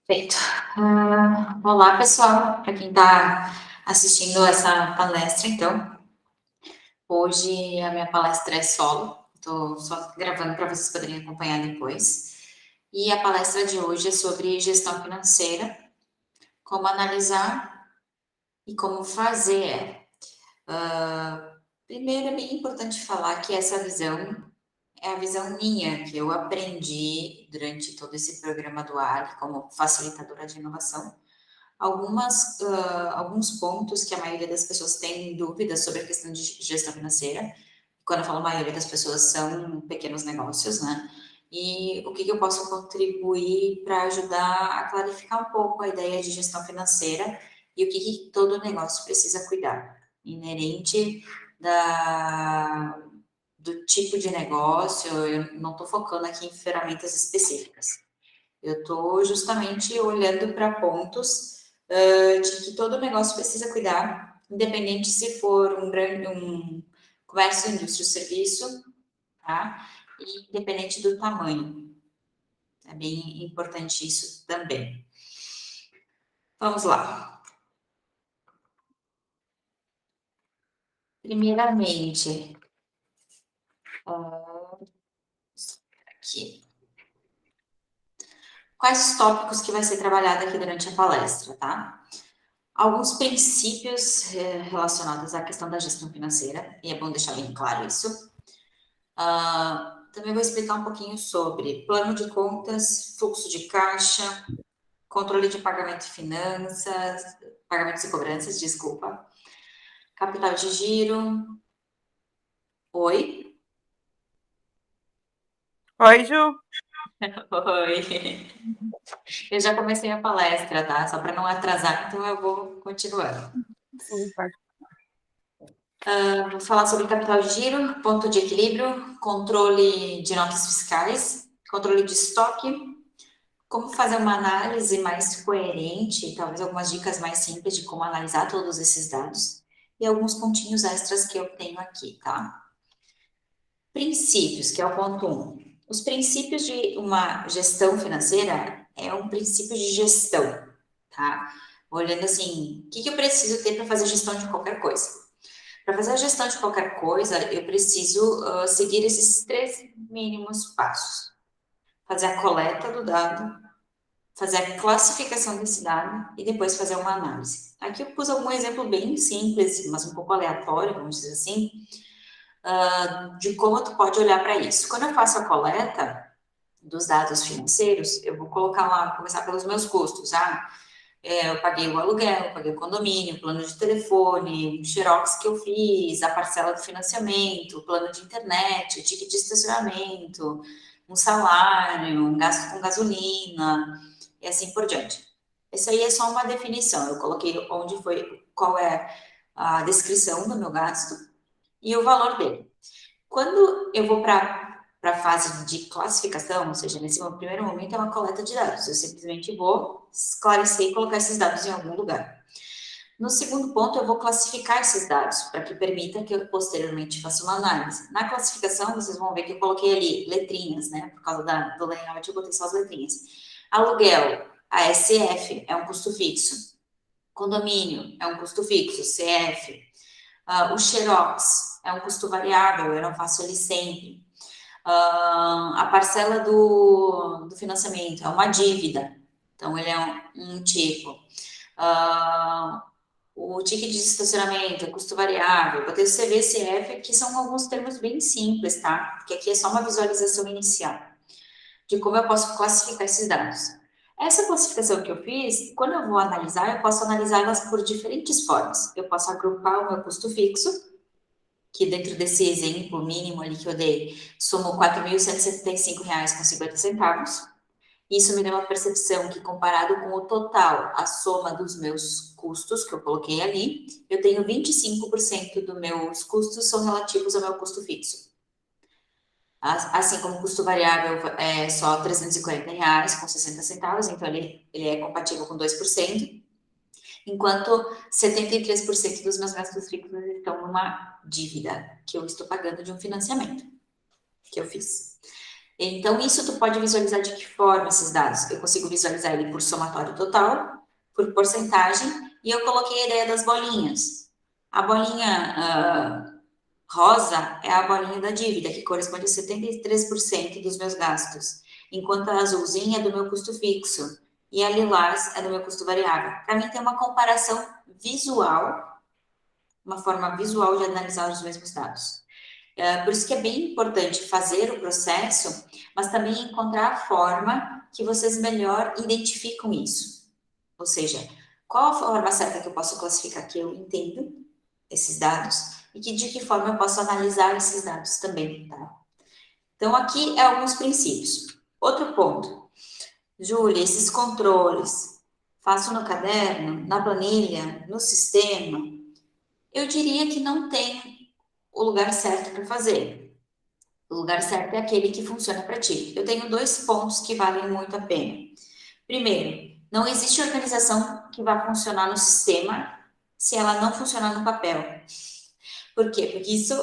Perfeito. Olá, pessoal, para quem está assistindo essa palestra, então, hoje a minha palestra é solo, estou só gravando para vocês poderem acompanhar depois. E a palestra de hoje é sobre gestão financeira, como analisar e como fazer. Primeiro, é bem importante falar que essa visão é a visão minha, que eu aprendi durante todo esse programa do Ali como facilitadora de inovação. Alguns pontos que a maioria das pessoas tem dúvidas sobre a questão de gestão financeira. Quando eu falo maioria das pessoas, são pequenos negócios, né? E o que eu posso contribuir para ajudar a clarificar um pouco a ideia de gestão financeira e o que todo negócio precisa cuidar, inerente da, do tipo de negócio. Eu não estou focando aqui em ferramentas específicas. Eu estou justamente olhando para pontos de que todo negócio precisa cuidar, independente se for um comércio, indústria ou serviço, tá? E independente do tamanho. É bem importante isso também. Vamos lá. Primeiramente, aqui. Quais os tópicos que vai ser trabalhado aqui durante a palestra, tá? Alguns princípios relacionados à questão da gestão financeira, e é bom deixar bem claro isso. Também vou explicar um pouquinho sobre plano de contas, fluxo de caixa, controle de pagamento e finanças, pagamentos e cobranças, desculpa, capital de giro. Oi? Oi, Ju. Oi. Eu já comecei a palestra, tá? Só para não atrasar, então eu vou continuando. Sim, pode. Vou falar sobre capital de giro, ponto de equilíbrio, controle de notas fiscais, controle de estoque, como fazer uma análise mais coerente, talvez algumas dicas mais simples de como analisar todos esses dados e alguns pontinhos extras que eu tenho aqui, tá? Princípios, que é o ponto 1. Os princípios de uma gestão financeira é um princípio de gestão, tá? Olhando assim, o que eu preciso ter para fazer gestão de qualquer coisa? Para fazer a gestão de qualquer coisa, eu preciso seguir esses 3 mínimos passos. Fazer a coleta do dado, fazer a classificação desse dado e depois fazer uma análise. Aqui eu pus algum exemplo bem simples, mas um pouco aleatório, vamos dizer assim, de como tu pode olhar para isso. Quando eu faço a coleta dos dados financeiros, eu vou colocar lá, vou começar pelos meus custos. Eu paguei o aluguel, eu paguei o condomínio, o plano de telefone, o xerox que eu fiz, a parcela do financiamento, o plano de internet, o ticket de estacionamento, um salário, um gasto com gasolina, e assim por diante. Isso aí é só uma definição. Eu coloquei onde foi, qual é a descrição do meu gasto e o valor dele. Quando eu vou para a fase de classificação, ou seja, nesse primeiro momento é uma coleta de dados. Eu simplesmente vou esclarecer e colocar esses dados em algum lugar. No segundo ponto, eu vou classificar esses dados para que permita que eu posteriormente faça uma análise. Na classificação, vocês vão ver que eu coloquei ali letrinhas, né? Por causa do layout, eu botei só as letrinhas. Aluguel, ASF, é um custo fixo. Condomínio, é um custo fixo, CF. O Xerox, é um custo variável, eu não faço ele sempre. A parcela do financiamento, é uma dívida. Então, ele é um tipo. Uh, o ticket de estacionamento, é custo variável, botei o CVCF, que são alguns termos bem simples, tá? Porque aqui é só uma visualização inicial de como eu posso classificar esses dados. Essa classificação que eu fiz, quando eu vou analisar, eu posso analisá-las por diferentes formas. Eu posso agrupar o meu custo fixo, que dentro desse exemplo mínimo ali que eu dei, somou R$ 4.175,50. Isso me deu uma percepção que, comparado com o total, a soma dos meus custos que eu coloquei ali, eu tenho 25% dos meus custos são relativos ao meu custo fixo. Assim como o custo variável é só R$ 340,60, então ele é compatível com 2%, enquanto 73% dos meus gastos fixos estão numa dívida que eu estou pagando de um financiamento que eu fiz. Então, isso tu pode visualizar de que forma esses dados? Eu consigo visualizar ele por somatório total, por porcentagem, e eu coloquei a ideia das bolinhas. A bolinha rosa é a bolinha da dívida, que corresponde a 73% dos meus gastos, enquanto a azulzinha é do meu custo fixo e a lilás é do meu custo variável. Para mim, tem uma comparação visual, uma forma visual de analisar os mesmos dados. Por isso que é bem importante fazer o processo, mas também encontrar a forma que vocês melhor identificam isso. Ou seja, qual a forma certa que eu posso classificar que eu entendo esses dados e de que forma eu posso analisar esses dados também, tá? Então, aqui é alguns princípios. Outro ponto. Júlia, esses controles, faço no caderno, na planilha, no sistema? Eu diria que não tem o lugar certo para fazer. O lugar certo é aquele que funciona para ti. Eu tenho 2 pontos que valem muito a pena. Primeiro, não existe organização que vá funcionar no sistema se ela não funcionar no papel. Por quê? Porque isso,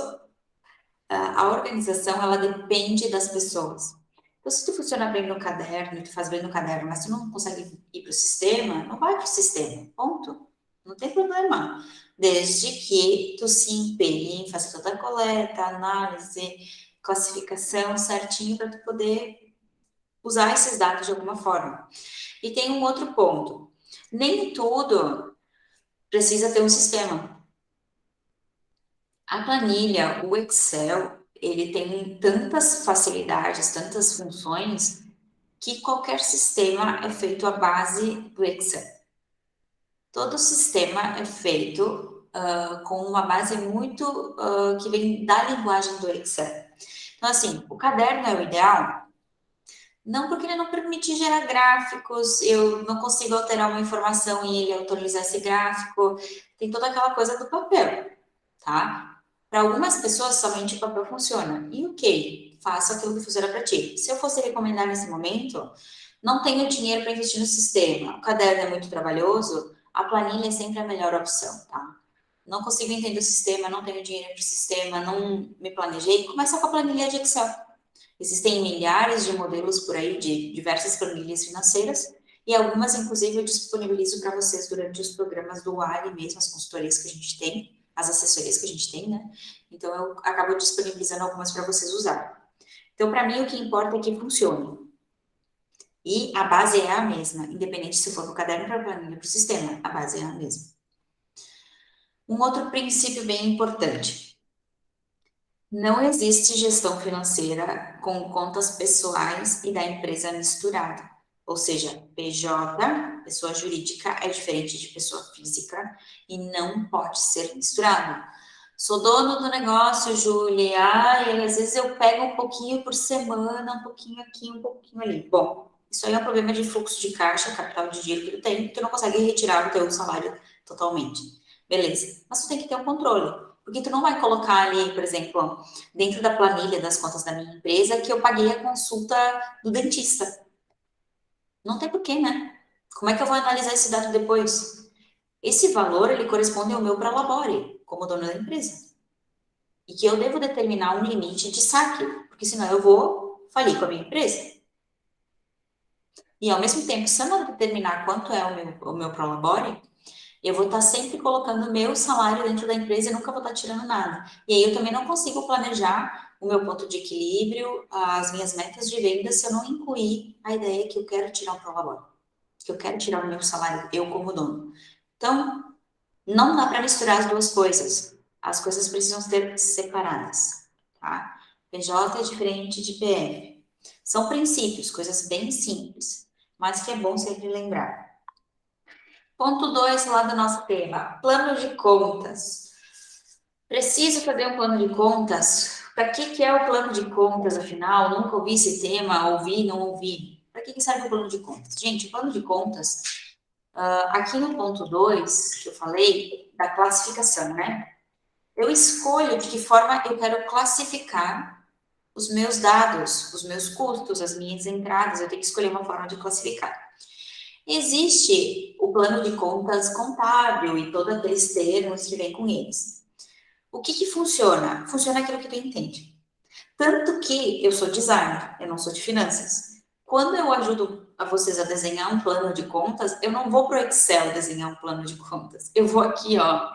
a organização, ela depende das pessoas. Então, se tu funciona bem no caderno, tu faz bem no caderno, mas tu não consegue ir para o sistema, não vai para o sistema, ponto. Não tem problema. Desde que tu se empenhe em fazer toda a coleta, análise, classificação certinho para tu poder usar esses dados de alguma forma. E tem um outro ponto. Nem tudo precisa ter um sistema. A planilha, o Excel, ele tem tantas facilidades, tantas funções, que qualquer sistema é feito à base do Excel. Todo sistema é feito com uma base muito que vem da linguagem do Excel. Então, assim, o caderno é o ideal? Não, porque ele não permite gerar gráficos, eu não consigo alterar uma informação e ele autorizar esse gráfico. Tem toda aquela coisa do papel, tá? Para algumas pessoas, somente o papel funciona. E ok, faça aquilo que funciona para ti. Se eu fosse recomendar nesse momento, não tenho dinheiro para investir no sistema, o caderno é muito trabalhoso, a planilha é sempre a melhor opção, tá? Não consigo entender o sistema, não tenho dinheiro para o sistema, não me planejei, começa com a planilha de Excel. Existem milhares de modelos por aí de diversas planilhas financeiras e algumas, inclusive, eu disponibilizo para vocês durante os programas do Ali mesmo, as consultorias que a gente tem, as assessorias que a gente tem, né? Então, eu acabo disponibilizando algumas para vocês usarem. Então, para mim, o que importa é que funcione. E a base é a mesma, independente se for para o caderno, para a planilha, para o sistema, a base é a mesma. Um outro princípio bem importante. Não existe gestão financeira com contas pessoais e da empresa misturada. Ou seja, PJ, pessoa jurídica, é diferente de pessoa física e não pode ser misturado. Sou dono do negócio, Júlia, e às vezes eu pego um pouquinho por semana, um pouquinho aqui, um pouquinho ali. Bom, isso aí é um problema de fluxo de caixa, capital de giro que tu tem, que tu não consegue retirar o teu salário totalmente. Beleza, mas tu tem que ter um controle. Porque tu não vai colocar ali, por exemplo, dentro da planilha das contas da minha empresa, que eu paguei a consulta do dentista. Não tem porquê, né? Como é que eu vou analisar esse dado depois? Esse valor, ele corresponde ao meu prolabore, como dono da empresa. E que eu devo determinar um limite de saque, porque senão eu vou falir com a minha empresa. E ao mesmo tempo, se eu não determinar quanto é o meu prolabore, eu vou estar sempre colocando o meu salário dentro da empresa e nunca vou estar tirando nada. E aí eu também não consigo planejar o meu ponto de equilíbrio, as minhas metas de venda, se eu não incluir a ideia que eu quero tirar um prolabore, que eu quero tirar o meu salário, eu como dono. Então, não dá para misturar as duas coisas. As coisas precisam ser separadas, tá? PJ é diferente de PF. São princípios, coisas bem simples, mas que é bom sempre lembrar. Ponto 2 lá do nosso tema, plano de contas. Preciso fazer um plano de contas? Para que é o plano de contas, afinal? Nunca ouvi esse tema, ouvi, não ouvi. Para que serve o plano de contas? Gente, o plano de contas, aqui no ponto 2, que eu falei, da classificação, né? Eu escolho de que forma eu quero classificar os meus dados, os meus custos, as minhas entradas, eu tenho que escolher uma forma de classificar. Existe o plano de contas contábil e todos aqueles termos que vêm com eles. O que funciona? Funciona aquilo que tu entende. Tanto que eu sou designer, eu não sou de finanças. Quando eu ajudo a vocês a desenhar um plano de contas, eu não vou para o Excel desenhar um plano de contas. Eu vou aqui, ó,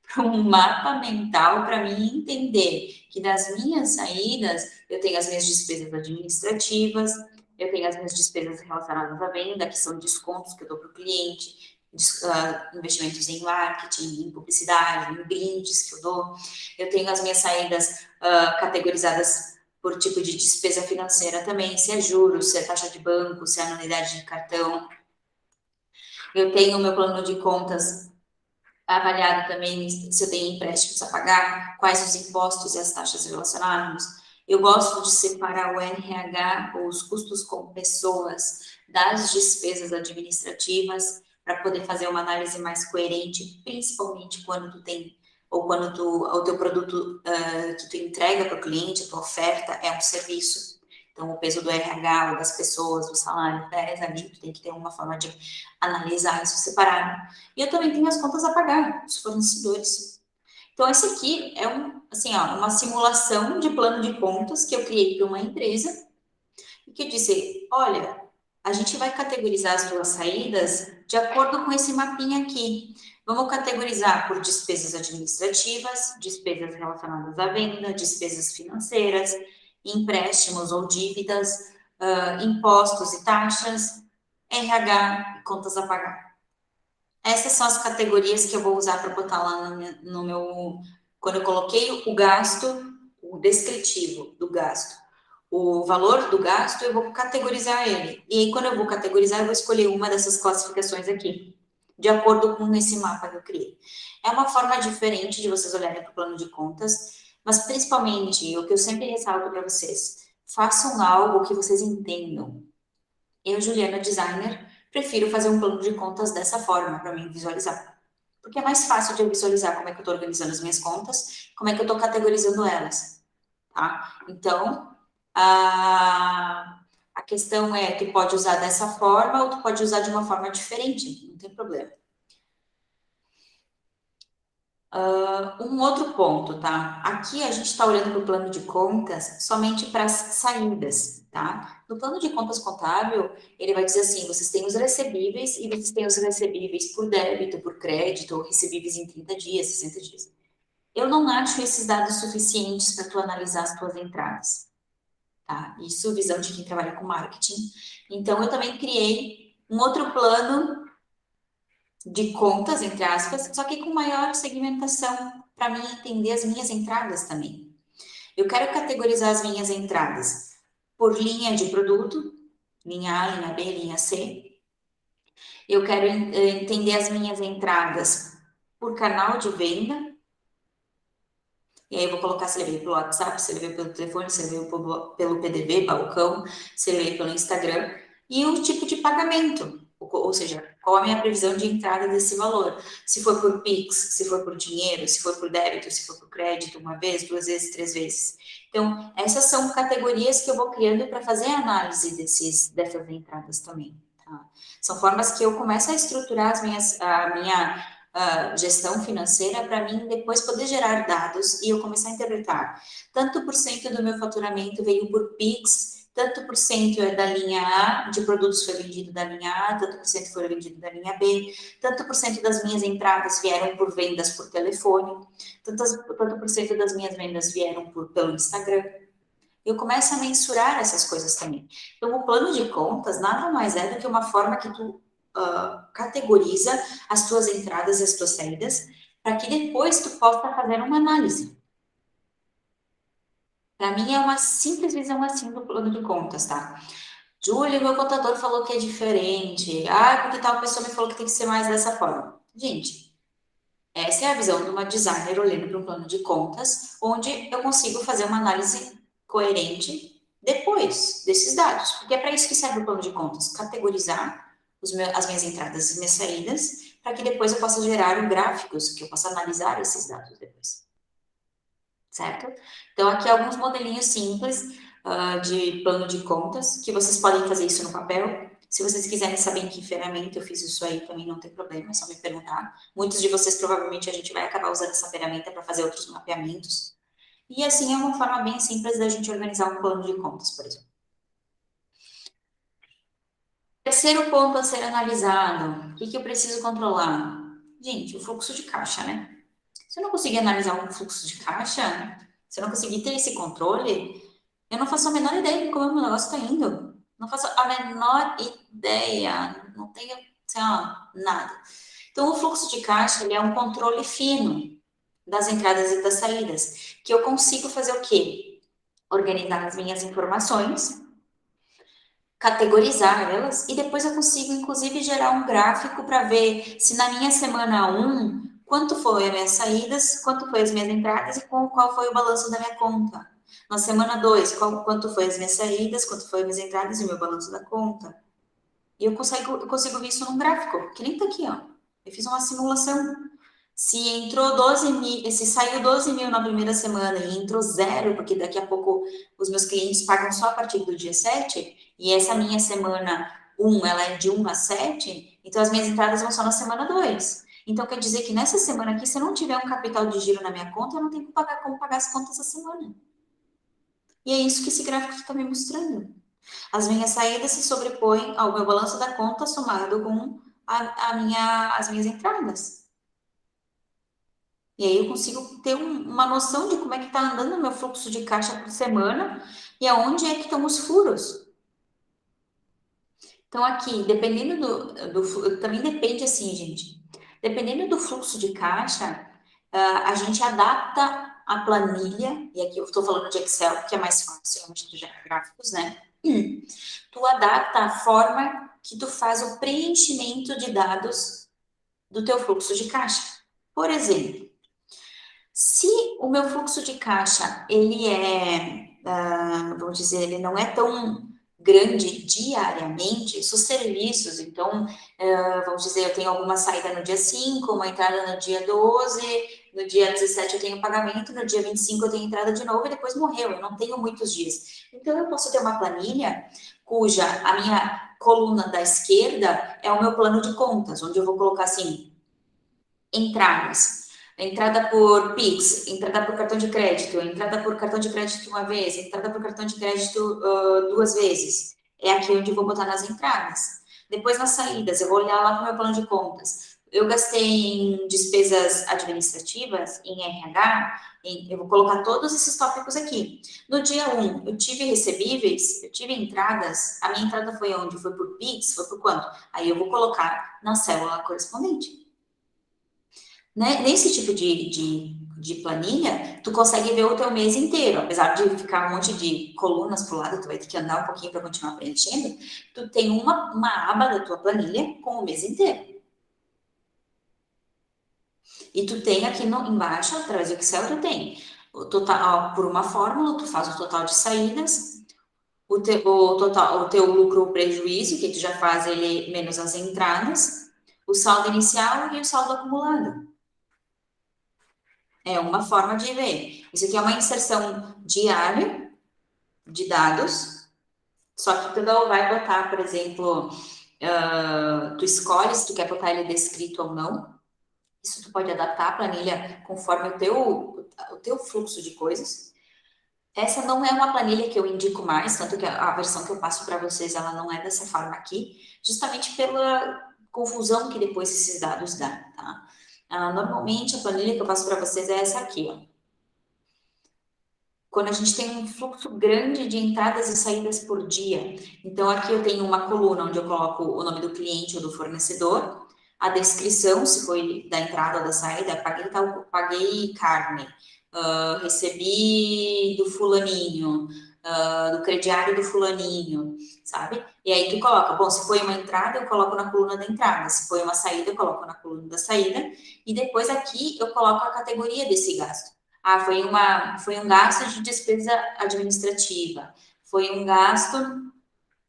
para um mapa mental para mim entender que das minhas saídas eu tenho as minhas despesas administrativas, eu tenho as minhas despesas relacionadas à venda, que são descontos que eu dou para o cliente, investimentos em marketing, em publicidade, em brindes que eu dou. Eu tenho as minhas saídas categorizadas por tipo de despesa financeira também, se é juros, se é taxa de banco, se é anuidade de cartão. Eu tenho o meu plano de contas avaliado também se eu tenho empréstimos a pagar, quais os impostos e as taxas relacionados. Eu gosto de separar o RH, os custos com pessoas, das despesas administrativas, para poder fazer uma análise mais coerente, principalmente quando tu tem, ou quando o teu produto que tu entrega para o cliente, a tua oferta é um serviço. Então, o peso do RH, ou das pessoas, do salário, pesa ali, tu tem que ter uma forma de analisar isso separado. E eu também tenho as contas a pagar, os fornecedores. Então, esse aqui é assim, ó, uma simulação de plano de contas que eu criei para uma empresa e que disse, olha, a gente vai categorizar as suas saídas de acordo com esse mapinha aqui. Vamos categorizar por despesas administrativas, despesas relacionadas à venda, despesas financeiras, empréstimos ou dívidas, impostos e taxas, RH e contas a pagar. Essas são as categorias que eu vou usar para botar lá no meu. Quando eu coloquei o gasto, o descritivo do gasto, o valor do gasto, eu vou categorizar ele. E aí, quando eu vou categorizar, eu vou escolher uma dessas classificações aqui, de acordo com esse mapa que eu criei. É uma forma diferente de vocês olharem para o plano de contas, mas principalmente, o que eu sempre ressalto para vocês, façam algo que vocês entendam. Eu, Juliana, designer, prefiro fazer um plano de contas dessa forma, para mim visualizar. Porque é mais fácil de eu visualizar como é que eu estou organizando as minhas contas, como é que eu estou categorizando elas, tá? Então, a questão é, tu pode usar dessa forma ou tu pode usar de uma forma diferente, não tem problema. Um outro ponto, tá? Aqui a gente está olhando para o plano de contas somente para as saídas, tá? No plano de contas contábil, ele vai dizer assim: vocês têm os recebíveis e vocês têm os recebíveis por débito, por crédito, ou recebíveis em 30 dias, 60 dias. Eu não acho esses dados suficientes para tu analisar as tuas entradas, tá? Isso visão de quem trabalha com marketing. Então, eu também criei um outro plano de contas, entre aspas, só que com maior segmentação, para mim entender as minhas entradas também. Eu quero categorizar as minhas entradas por linha de produto, linha A, linha B, linha C. Eu quero entender as minhas entradas por canal de venda. E aí eu vou colocar se ele veio pelo WhatsApp, se ele veio pelo telefone, se ele veio pelo PDV, balcão, se ele veio pelo Instagram. E o tipo de pagamento, ou seja, qual a minha previsão de entrada desse valor. Se for por Pix, se for por dinheiro, se for por débito, se for por crédito, uma vez, duas vezes, três vezes. Então, essas são categorias que eu vou criando para fazer a análise dessas entradas também. Tá? São formas que eu começo a estruturar a minha gestão financeira para mim depois poder gerar dados e eu começar a interpretar. Tanto por cento do meu faturamento veio por Pix, tanto por cento é da linha A, de produtos foi vendido da linha A, tanto por cento foi vendido da linha B, tanto por cento das minhas entradas vieram por vendas por telefone, tanto por cento das minhas vendas vieram pelo Instagram. Eu começo a mensurar essas coisas também. Então, o plano de contas nada mais é do que uma forma que tu categoriza as tuas entradas e as tuas saídas, para que depois tu possa fazer uma análise. Para mim é uma simples visão assim do plano de contas, tá? Júlia, meu contador falou que é diferente. Ah, porque tal pessoa me falou que tem que ser mais dessa forma. Gente, essa é a visão de uma designer olhando para um plano de contas, onde eu consigo fazer uma análise coerente depois desses dados. Porque é para isso que serve o plano de contas, categorizar as minhas entradas e minhas saídas, para que depois eu possa gerar gráficos, que eu possa analisar esses dados depois. Certo? Então, aqui alguns modelinhos simples de plano de contas, que vocês podem fazer isso no papel. Se vocês quiserem saber em que ferramenta eu fiz isso aí, também não tem problema, é só me perguntar. Muitos de vocês, provavelmente, a gente vai acabar usando essa ferramenta para fazer outros mapeamentos. E assim é uma forma bem simples da gente organizar um plano de contas, por exemplo. Terceiro ponto a ser analisado, o que eu preciso controlar? Gente, o fluxo de caixa, né? Se eu não conseguir analisar um fluxo de caixa, se eu não conseguir ter esse controle, eu não faço a menor ideia de como o meu negócio está indo. Não faço a menor ideia, não tenho, sei lá, nada. Então, o fluxo de caixa, ele é um controle fino das entradas e das saídas, que eu consigo fazer o quê? Organizar as minhas informações, categorizar elas e depois eu consigo, inclusive, gerar um gráfico para ver se na minha semana um quanto foi as minhas saídas, quanto foi as minhas entradas e qual foi o balanço da minha conta. Na semana 2, quanto foi as minhas saídas, quanto foi as minhas entradas e o meu balanço da conta. E eu consigo ver isso num gráfico, que nem tá aqui, ó. Eu fiz uma simulação. Se entrou 12 mil, se saiu 12 mil na primeira semana e entrou zero, porque daqui a pouco os meus clientes pagam só a partir do dia 7 e essa minha semana um ela é de 1 a 7, então as minhas entradas vão só na semana 2. Então quer dizer que nessa semana aqui, se eu não tiver um capital de giro na minha conta, eu não tenho como pagar as contas essa semana. E é isso que esse gráfico está me mostrando. As minhas saídas se sobrepõem ao meu balanço da conta somado com as minhas entradas. E aí eu consigo ter uma noção de como é que está andando o meu fluxo de caixa por semana e aonde é que estão os furos. Então, aqui, dependendo também depende assim, gente. Dependendo do fluxo de caixa, a gente adapta a planilha, e aqui eu estou falando de Excel, porque é mais fácil, é onde tu gera gráficos, né? Tu adapta a forma que tu faz o preenchimento de dados do teu fluxo de caixa. Por exemplo, se o meu fluxo de caixa, ele vamos dizer, ele não é tão grande diariamente, são serviços, então, vamos dizer, eu tenho alguma saída no dia 5, uma entrada no dia 12, no dia 17 eu tenho pagamento, no dia 25 eu tenho entrada de novo e depois morreu, eu não tenho muitos dias. Então, eu posso ter uma planilha cuja a minha coluna da esquerda é o meu plano de contas, onde eu vou colocar assim, entradas. Entrada por Pix, entrada por cartão de crédito, entrada por cartão de crédito uma vez, entrada por cartão de crédito duas vezes. É aqui onde eu vou botar nas entradas. Depois nas saídas, eu vou olhar lá para o meu plano de contas. Eu gastei em despesas administrativas, em RH, eu vou colocar todos esses tópicos aqui. No dia 1, eu tive recebíveis, eu tive entradas, a minha entrada foi onde? Foi por Pix? Foi por quanto? Aí eu vou colocar na célula correspondente. Né? Nesse tipo de planilha, tu consegue ver o teu mês inteiro, apesar de ficar um monte de colunas pro lado, tu vai ter que andar um pouquinho para continuar preenchendo, tu tem uma aba da tua planilha com o mês inteiro. E tu tem aqui embaixo, através do Excel, tu tem o total, ó, por uma fórmula, tu faz o total de saídas, o teu lucro ou prejuízo, que tu já faz ele menos as entradas, o saldo inicial e o saldo acumulado. É uma forma de ver. Isso aqui é uma inserção diária de dados, só que tu não vai botar, por exemplo, tu escolhe se tu quer botar ele descrito ou não. Isso tu pode adaptar a planilha conforme o teu fluxo de coisas. Essa não é uma planilha que eu indico mais, tanto que a versão que eu passo para vocês, ela não é dessa forma aqui, justamente pela confusão que depois esses dados dão, tá? Normalmente, a planilha que eu passo para vocês é essa aqui, ó. Quando a gente tem um fluxo grande de entradas e saídas por dia. Então, aqui eu tenho uma coluna onde eu coloco o nome do cliente ou do fornecedor, a descrição, se foi da entrada ou da saída, paguei carne, recebi do fulaninho, do crediário do fulaninho, sabe? E aí tu coloca, bom, se foi uma entrada, eu coloco na coluna da entrada, se foi uma saída, eu coloco na coluna da saída, e depois aqui eu coloco a categoria desse gasto. Ah, foi um gasto de despesa administrativa, foi um gasto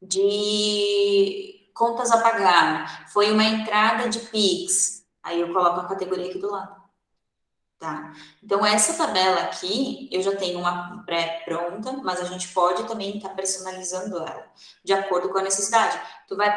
de contas a pagar, foi uma entrada de Pix. Aí eu coloco a categoria aqui do lado. Tá? Então, essa tabela aqui, eu já tenho uma pré-pronta, mas a gente pode também estar personalizando ela, de acordo com a necessidade. Tu vai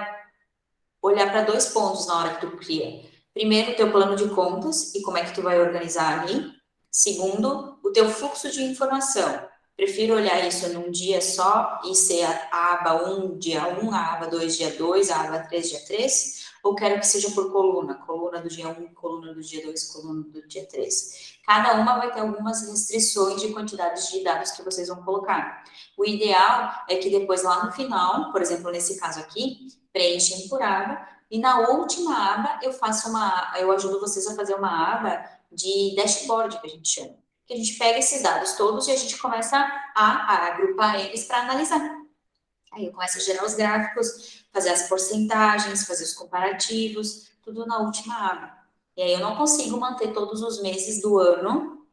olhar para dois pontos na hora que tu cria. Primeiro, o teu plano de contas e como é que tu vai organizar ali. Segundo, o teu fluxo de informação. Prefiro olhar isso num dia só e ser a aba 1, dia 1, a aba 2, dia 2, a aba 3, dia 3? Ou quero que seja por coluna? Coluna do dia 1, coluna do dia 2, coluna do dia 3. Cada uma vai ter algumas restrições de quantidades de dados que vocês vão colocar. O ideal é que depois, lá no final, por exemplo, nesse caso aqui, preenchem por aba, e na última aba eu ajudo vocês a fazer uma aba de dashboard, que a gente chama. Que a gente pega esses dados todos e a gente começa a agrupar eles para analisar. Aí eu começo a gerar os gráficos, fazer as porcentagens, fazer os comparativos, tudo na última aba. E aí eu não consigo manter todos os meses do ano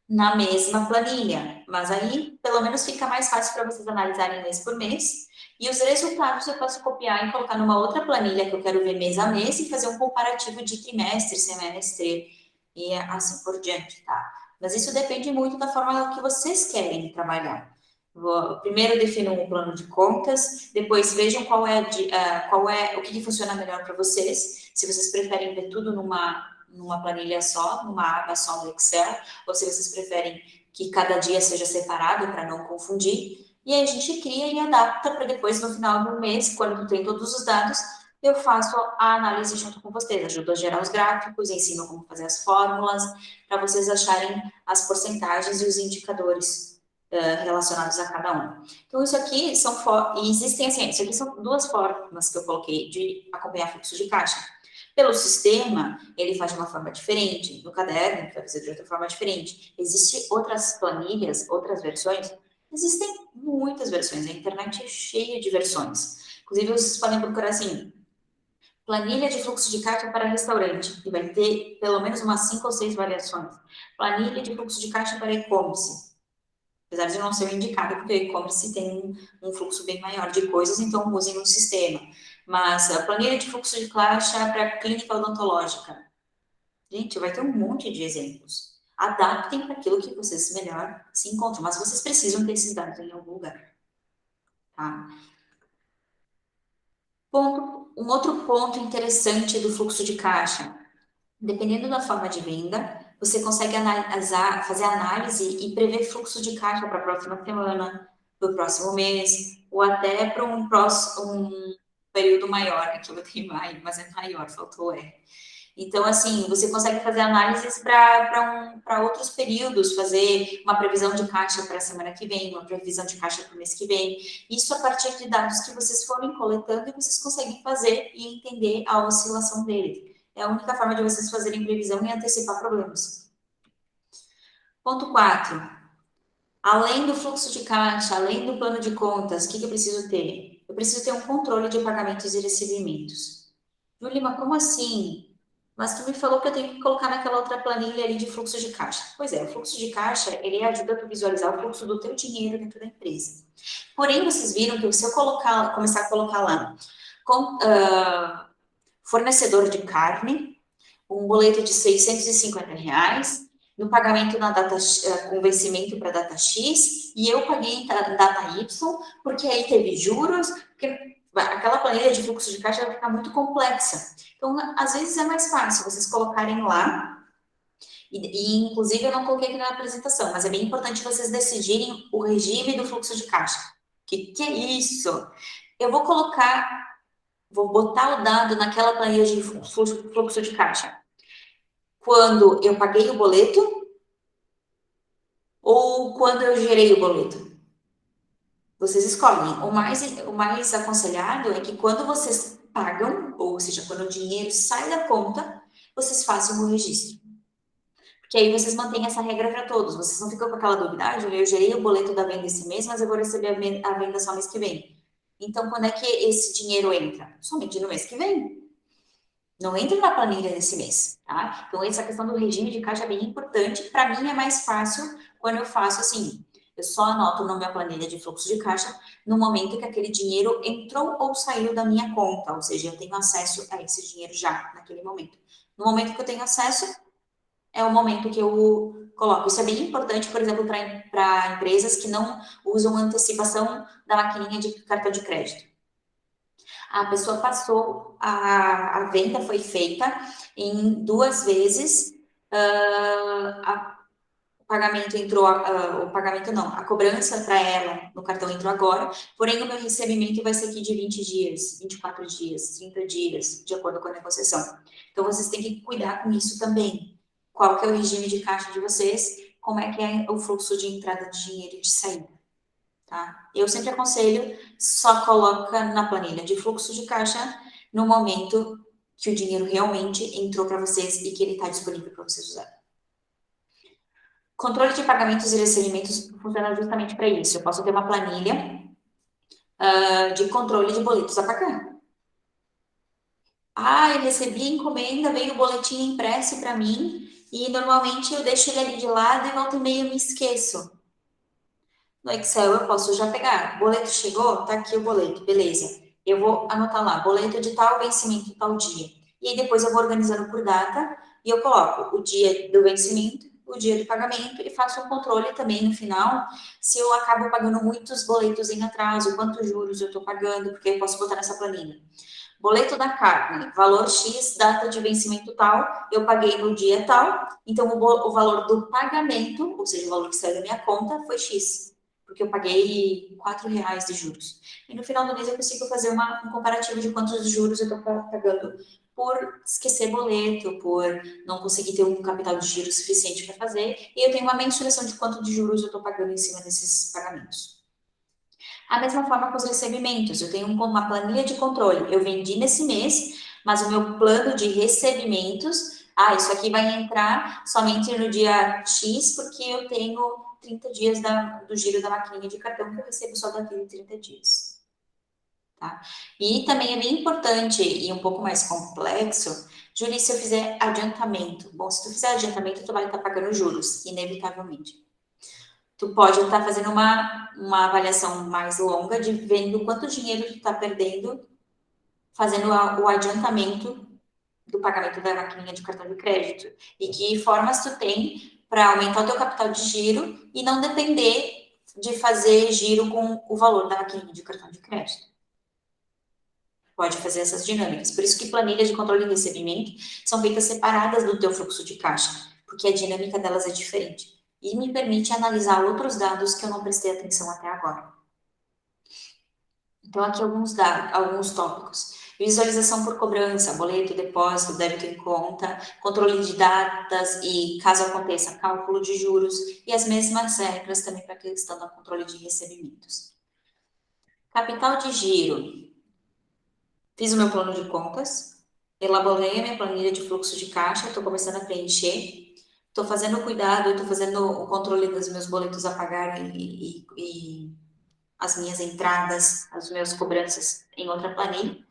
na mesma planilha, mas aí pelo menos fica mais fácil para vocês analisarem mês por mês. E os resultados eu posso copiar e colocar numa outra planilha que eu quero ver mês a mês e fazer um comparativo de trimestre, semestre e assim por diante, tá? Mas isso depende muito da forma que vocês querem trabalhar. Primeiro definam um plano de contas, depois vejam o que funciona melhor para vocês. Se vocês preferem ver tudo numa planilha só, numa aba só no Excel, ou se vocês preferem que cada dia seja separado para não confundir. E aí a gente cria e adapta para depois, no final do mês, quando tem todos os dados, eu faço a análise junto com vocês, ajudo a gerar os gráficos, ensino como fazer as fórmulas, para vocês acharem as porcentagens e os indicadores relacionados a cada um. Então, isso aqui existem assim, isso aqui são duas formas que eu coloquei de acompanhar fluxo de caixa. Pelo sistema, ele faz de uma forma diferente, no caderno, ele vai fazer de outra forma diferente. Existem outras planilhas, outras versões, existem muitas versões, a internet é cheia de versões. Inclusive, vocês podem procurar assim, planilha de fluxo de caixa para restaurante, e vai ter pelo menos umas 5 ou 6 variações. Planilha de fluxo de caixa para e-commerce, apesar de não ser o indicado, porque o e-commerce tem um fluxo bem maior de coisas, então usem um sistema. Mas a planilha de fluxo de caixa para clínica odontológica. Gente, vai ter um monte de exemplos. Adaptem para aquilo que vocês melhor se encontram, mas vocês precisam ter esses dados em algum lugar. Tá? Um outro ponto interessante do fluxo de caixa. Dependendo da forma de venda, você consegue analisar, fazer análise e prever fluxo de caixa para a próxima semana, para o próximo mês, ou até para um período maior, aqui eu botei maio, mas é maior, faltou R. Então, assim, você consegue fazer análises para outros períodos, fazer uma previsão de caixa para a semana que vem, uma previsão de caixa para o mês que vem. Isso a partir de dados que vocês forem coletando e vocês conseguem fazer e entender a oscilação dele. É a única forma de vocês fazerem previsão e antecipar problemas. Ponto 4. Além do fluxo de caixa, além do plano de contas, o que eu preciso ter? Eu preciso ter um controle de pagamentos e recebimentos. Julima, como assim? Mas tu me falou que eu tenho que colocar naquela outra planilha ali de fluxo de caixa. Pois é, o fluxo de caixa, ele ajuda a visualizar o fluxo do teu dinheiro dentro da empresa. Porém, vocês viram que se eu começar a colocar lá fornecedor de carne, um boleto de R$ 650, no pagamento na data com vencimento para data X, e eu paguei na data Y, porque aí teve juros, porque aquela planilha de fluxo de caixa vai ficar muito complexa. Então, às vezes é mais fácil vocês colocarem lá, inclusive eu não coloquei aqui na apresentação, mas é bem importante vocês decidirem o regime do fluxo de caixa. Que é isso? Eu vou botar o dado naquela planilha de fluxo de caixa quando eu paguei o boleto ou quando eu gerei o boleto. Vocês escolhem. O mais aconselhado é que quando vocês pagam, ou seja, quando o dinheiro sai da conta, vocês façam o registro. Porque aí vocês mantêm essa regra para todos. Vocês não ficam com aquela dúvida, eu gerei o boleto da venda esse mês, mas eu vou receber a venda só mês que vem. Então, quando é que esse dinheiro entra? Somente no mês que vem. Não entra na planilha desse mês, tá? Então, essa questão do regime de caixa é bem importante. Para mim, é mais fácil quando eu faço assim. Eu só anoto na minha planilha de fluxo de caixa no momento que aquele dinheiro entrou ou saiu da minha conta, ou seja, eu tenho acesso a esse dinheiro já naquele momento. No momento que eu tenho acesso, é o momento que eu coloco. Isso é bem importante, por exemplo, para empresas que não usam antecipação da maquininha de cartão de crédito. A pessoa passou, a venda foi feita em 2 vezes, o pagamento entrou, o pagamento não, a cobrança para ela no cartão entrou agora, porém o meu recebimento vai ser aqui de 20 dias, 24 dias, 30 dias, de acordo com a negociação. Então, vocês têm que cuidar com isso também. Qual que é o regime de caixa de vocês, como é que é o fluxo de entrada de dinheiro e de saída, tá? Eu sempre aconselho, só coloca na planilha de fluxo de caixa no momento que o dinheiro realmente entrou para vocês e que ele está disponível para vocês usar. Controle de pagamentos e recebimentos funciona justamente para isso. Eu posso ter uma planilha de controle de boletos a pagar. Ah, eu recebi a encomenda, veio o boletim impresso para mim e normalmente eu deixo ele ali de lado e volta e meia eu me esqueço. No Excel eu posso já pegar. Boleto chegou? Tá aqui o boleto, beleza. Eu vou anotar lá, boleto de tal vencimento, tal dia. E aí depois eu vou organizando por data e eu coloco o dia do vencimento, o dia do pagamento e faço um controle também no final se eu acabo pagando muitos boletos em atraso, quantos juros eu estou pagando, porque eu posso botar nessa planilha. Boleto da carne, valor X, data de vencimento tal, eu paguei no dia tal, então o valor do pagamento, ou seja, o valor que saiu da minha conta, foi X porque eu paguei R$ 4 de juros. E no final do mês eu consigo fazer um comparativo de quantos juros eu estou pagando por esquecer boleto, por não conseguir ter um capital de giro suficiente para fazer, e eu tenho uma mensuração de quanto de juros eu estou pagando em cima desses pagamentos. A mesma forma com os recebimentos, eu tenho uma planilha de controle. Eu vendi nesse mês, mas o meu plano de recebimentos, isso aqui vai entrar somente no dia X, porque eu tenho 30 dias do giro da maquininha de cartão que eu recebo só daqui a 30 dias. Tá? E também é bem importante e um pouco mais complexo, Júlia, se eu fizer adiantamento. Bom, se tu fizer adiantamento, tu vai estar pagando juros, inevitavelmente. Tu pode estar fazendo uma avaliação mais longa de vendo quanto dinheiro tu está perdendo fazendo o adiantamento do pagamento da maquininha de cartão de crédito e que formas tu tem para aumentar o teu capital de giro e não depender de fazer giro com o valor da maquininha de cartão de crédito. Pode fazer essas dinâmicas. Por isso que planilhas de controle de recebimento são feitas separadas do teu fluxo de caixa, porque a dinâmica delas é diferente. E me permite analisar outros dados que eu não prestei atenção até agora. Então, aqui alguns tópicos. Visualização por cobrança, boleto, depósito, débito em conta, controle de datas e, caso aconteça, cálculo de juros e as mesmas regras também para a questão do controle de recebimentos. Capital de giro. Fiz o meu plano de contas, elaborei a minha planilha de fluxo de caixa, estou começando a preencher, estou fazendo o cuidado, estou fazendo o controle dos meus boletos a pagar e as minhas entradas, as minhas cobranças em outra planilha.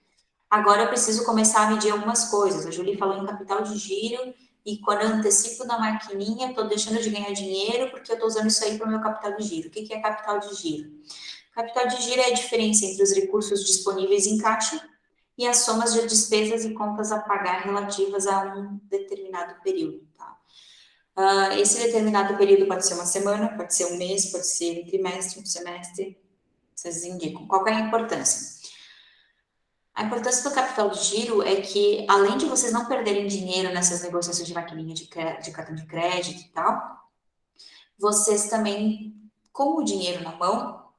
Agora eu preciso começar a medir algumas coisas. A Julie falou em capital de giro e quando eu antecipo na maquininha, estou deixando de ganhar dinheiro porque eu estou usando isso aí para o meu capital de giro. O que é capital de giro? Capital de giro é a diferença entre os recursos disponíveis em caixa e as somas de despesas e contas a pagar relativas a um determinado período. Tá? Esse determinado período pode ser uma semana, pode ser um mês, pode ser um trimestre, um semestre. Vocês indicam. Qual é a importância? A importância do capital de giro é que, além de vocês não perderem dinheiro nessas negociações de maquininha de cartão de crédito e tal, vocês também, com o dinheiro na mão,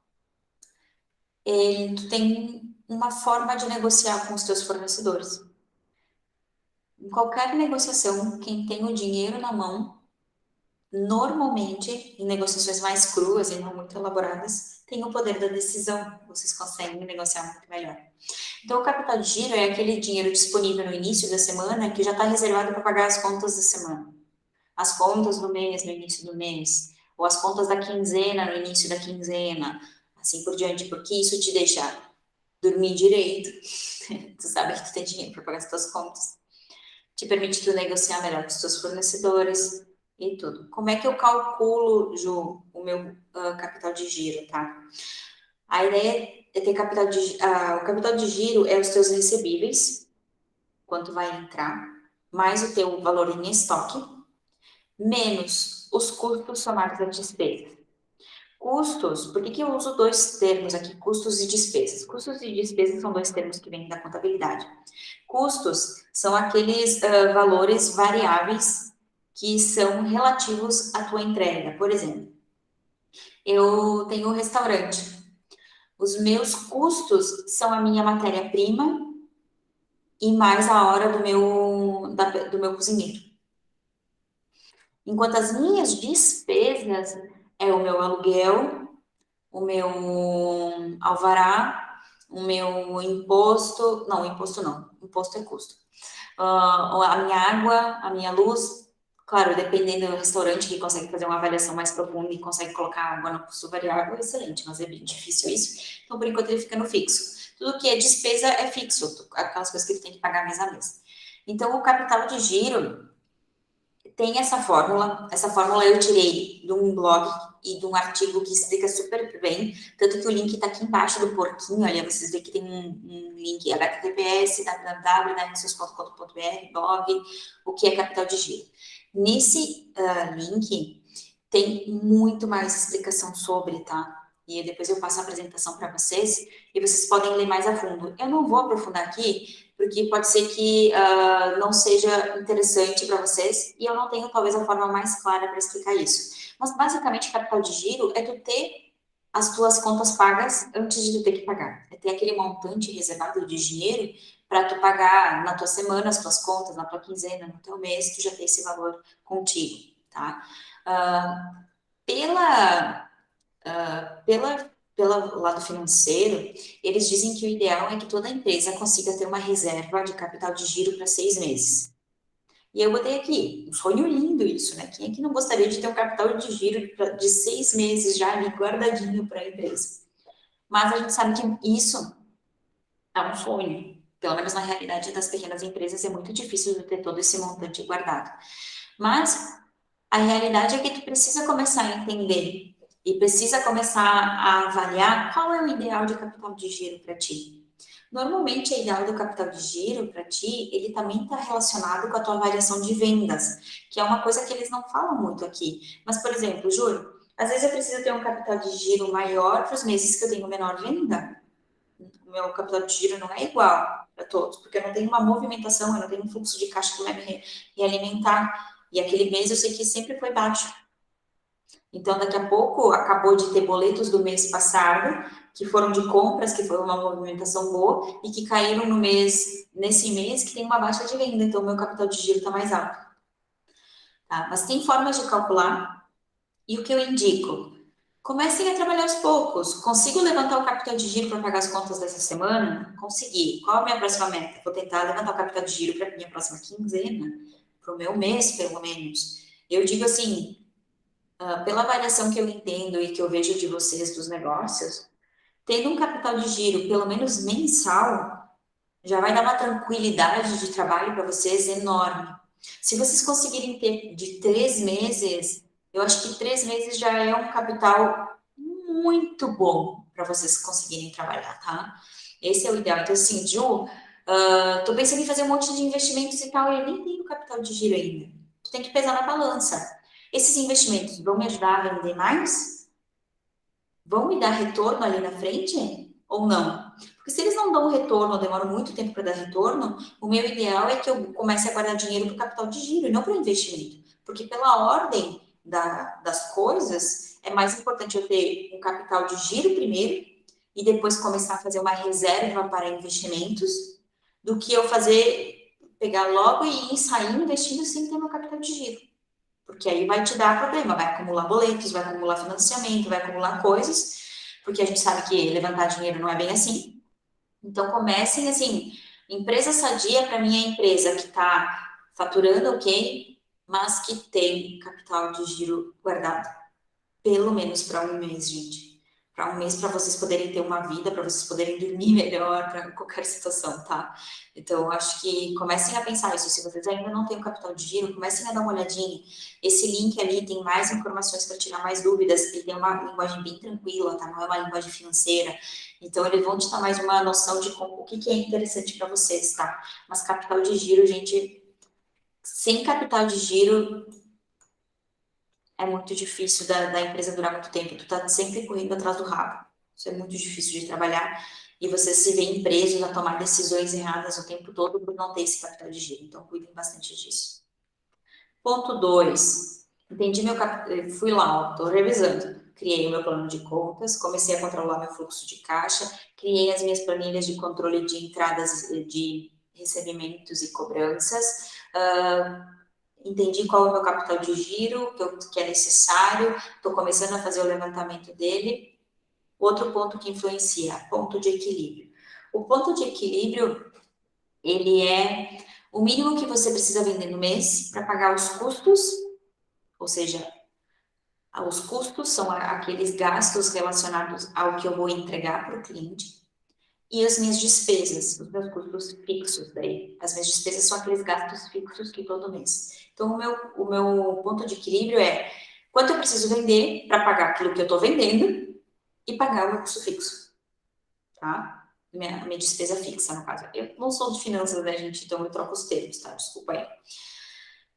tu tem uma forma de negociar com os teus fornecedores. Em qualquer negociação, quem tem o dinheiro na mão, normalmente, em negociações mais cruas e não muito elaboradas, tem o poder da decisão. Vocês conseguem negociar muito melhor. Então, o capital de giro é aquele dinheiro disponível no início da semana que já está reservado para pagar as contas da semana. As contas do mês, no início do mês. Ou as contas da quinzena, no início da quinzena. Assim por diante, porque isso te deixa dormir direito. Tu sabe que tu tem dinheiro para pagar as tuas contas. Te permite tu negociar melhor com os teus fornecedores e tudo. Como é que eu calculo, Ju, o meu capital de giro, tá? A ideia é ter capital de... o capital de giro é os teus recebíveis, quanto vai entrar, mais o teu valor em estoque, menos os custos somados às despesas. Custos, por que eu uso dois termos aqui, custos e despesas? Custos e despesas são dois termos que vêm da contabilidade. Custos são aqueles valores variáveis que são relativos à tua entrega. Por exemplo, eu tenho um restaurante. Os meus custos são a minha matéria-prima e mais a hora do meu cozinheiro. Enquanto as minhas despesas é o meu aluguel, o meu alvará, o meu imposto. Não, imposto não. Imposto é custo. A minha água, a minha luz. Claro, dependendo do restaurante que consegue fazer uma avaliação mais profunda e consegue colocar água no custo variável, excelente, mas é bem difícil isso. Então, por enquanto, ele fica no fixo. Tudo que é despesa é fixo, aquelas coisas que tu tem que pagar mês a mês. Então, o capital de giro tem essa fórmula eu tirei de um blog e de um artigo que explica super bem, tanto que o link está aqui embaixo do porquinho, olha, vocês veem que tem um link https www.nexus.com.br, blog, o que é capital de giro. Nesse link tem muito mais explicação sobre, tá? E depois eu passo a apresentação para vocês e vocês podem ler mais a fundo. Eu não vou aprofundar aqui, porque pode ser que não seja interessante para vocês e eu não tenho talvez a forma mais clara para explicar isso. Mas basicamente capital de giro é tu ter as tuas contas pagas antes de tu ter que pagar. É ter aquele montante reservado de dinheiro para tu pagar na tua semana as tuas contas, na tua quinzena, no teu mês, tu já tem esse valor contigo, tá? Uh, pela, pelo lado financeiro, eles dizem que o ideal é que toda empresa consiga ter uma reserva de capital de giro para 6 meses. E eu botei aqui, um sonho lindo isso, né? Quem é que não gostaria de ter um capital de giro de 6 meses já ali guardadinho para a empresa? Mas a gente sabe que isso é um sonho. Pelo menos na realidade das pequenas empresas é muito difícil de ter todo esse montante guardado. Mas a realidade é que tu precisa começar a entender e precisa começar a avaliar qual é o ideal de capital de giro para ti. Normalmente, o ideal do capital de giro para ti, ele também está relacionado com a tua variação de vendas, que é uma coisa que eles não falam muito aqui. Mas, por exemplo, Júlio, às vezes eu preciso ter um capital de giro maior para os meses que eu tenho menor venda. O meu capital de giro não é igual para todos, porque eu não tenho uma movimentação, eu não tenho um fluxo de caixa que vai me realimentar. E aquele mês eu sei que sempre foi baixo. Então, daqui a pouco, acabou de ter boletos do mês passado, que foram de compras, que foi uma movimentação boa, e que caíram no mês, nesse mês, que tem uma baixa de venda. Então, o meu capital de giro está mais alto. Tá? Mas tem formas de calcular, e o que eu indico? Comecem a trabalhar aos poucos. Consigo levantar o capital de giro para pagar as contas dessa semana? Consegui. Qual a minha próxima meta? Vou tentar levantar o capital de giro para a minha próxima quinzena, para o meu mês, pelo menos. Eu digo assim, pela avaliação que eu entendo e que eu vejo de vocês dos negócios, tendo um capital de giro pelo menos mensal, já vai dar uma tranquilidade de trabalho para vocês enorme. Se vocês conseguirem ter de 3 meses, eu acho que 3 meses já é um capital muito bom para vocês conseguirem trabalhar, tá? Esse é o ideal. Então, assim, Ju, tô pensando em fazer um monte de investimentos e tal, e eu nem tenho capital de giro ainda. Tu tem que pesar na balança. Esses investimentos vão me ajudar a vender mais? Vão me dar retorno ali na frente? Ou não? Porque se eles não dão retorno, ou demoram muito tempo para dar retorno, o meu ideal é que eu comece a guardar dinheiro para o capital de giro e não para o investimento. Porque pela ordem das coisas, é mais importante eu ter um capital de giro primeiro e depois começar a fazer uma reserva para investimentos, do que eu pegar logo e ir sair investindo sem ter meu capital de giro. Porque aí vai te dar problema, vai acumular boletos, vai acumular financiamento, vai acumular coisas, porque a gente sabe que levantar dinheiro não é bem assim. Então comecem assim, empresa sadia para mim é a empresa que está faturando ok, mas que tem capital de giro guardado, pelo menos para um mês, gente. Para um mês, para vocês poderem ter uma vida, para vocês poderem dormir melhor, para qualquer situação, tá? Então, eu acho que comecem a pensar isso. Se vocês ainda não têm o capital de giro, comecem a dar uma olhadinha. Esse link ali tem mais informações para tirar mais dúvidas. Ele tem uma linguagem bem tranquila, tá? Não é uma linguagem financeira. Então, eles vão te dar mais uma noção de o que é interessante para vocês, tá? Mas capital de giro, gente, sem capital de giro, é muito difícil da empresa durar muito tempo. Tu tá sempre correndo atrás do rabo. Isso é muito difícil de trabalhar. E você se vê preso a tomar decisões erradas o tempo todo por não ter esse capital de giro. Então, cuidem bastante disso. Ponto 2, entendi fui lá, estou revisando. Criei o meu plano de contas, comecei a controlar meu fluxo de caixa, criei as minhas planilhas de controle de entradas de recebimentos e cobranças, entendi qual é o meu capital de giro, que é necessário, estou começando a fazer o levantamento dele. Outro ponto que influencia, ponto de equilíbrio. O ponto de equilíbrio, ele é o mínimo que você precisa vender no mês para pagar os custos, ou seja, os custos são aqueles gastos relacionados ao que eu vou entregar para o cliente e as minhas despesas, os meus custos fixos daí. As minhas despesas são aqueles gastos fixos que todo mês. Então, o meu ponto de equilíbrio é quanto eu preciso vender para pagar aquilo que eu estou vendendo e pagar o meu custo fixo, tá? Minha despesa fixa, no caso. Eu não sou de finanças, né, gente? Então, eu troco os termos, tá? Desculpa aí.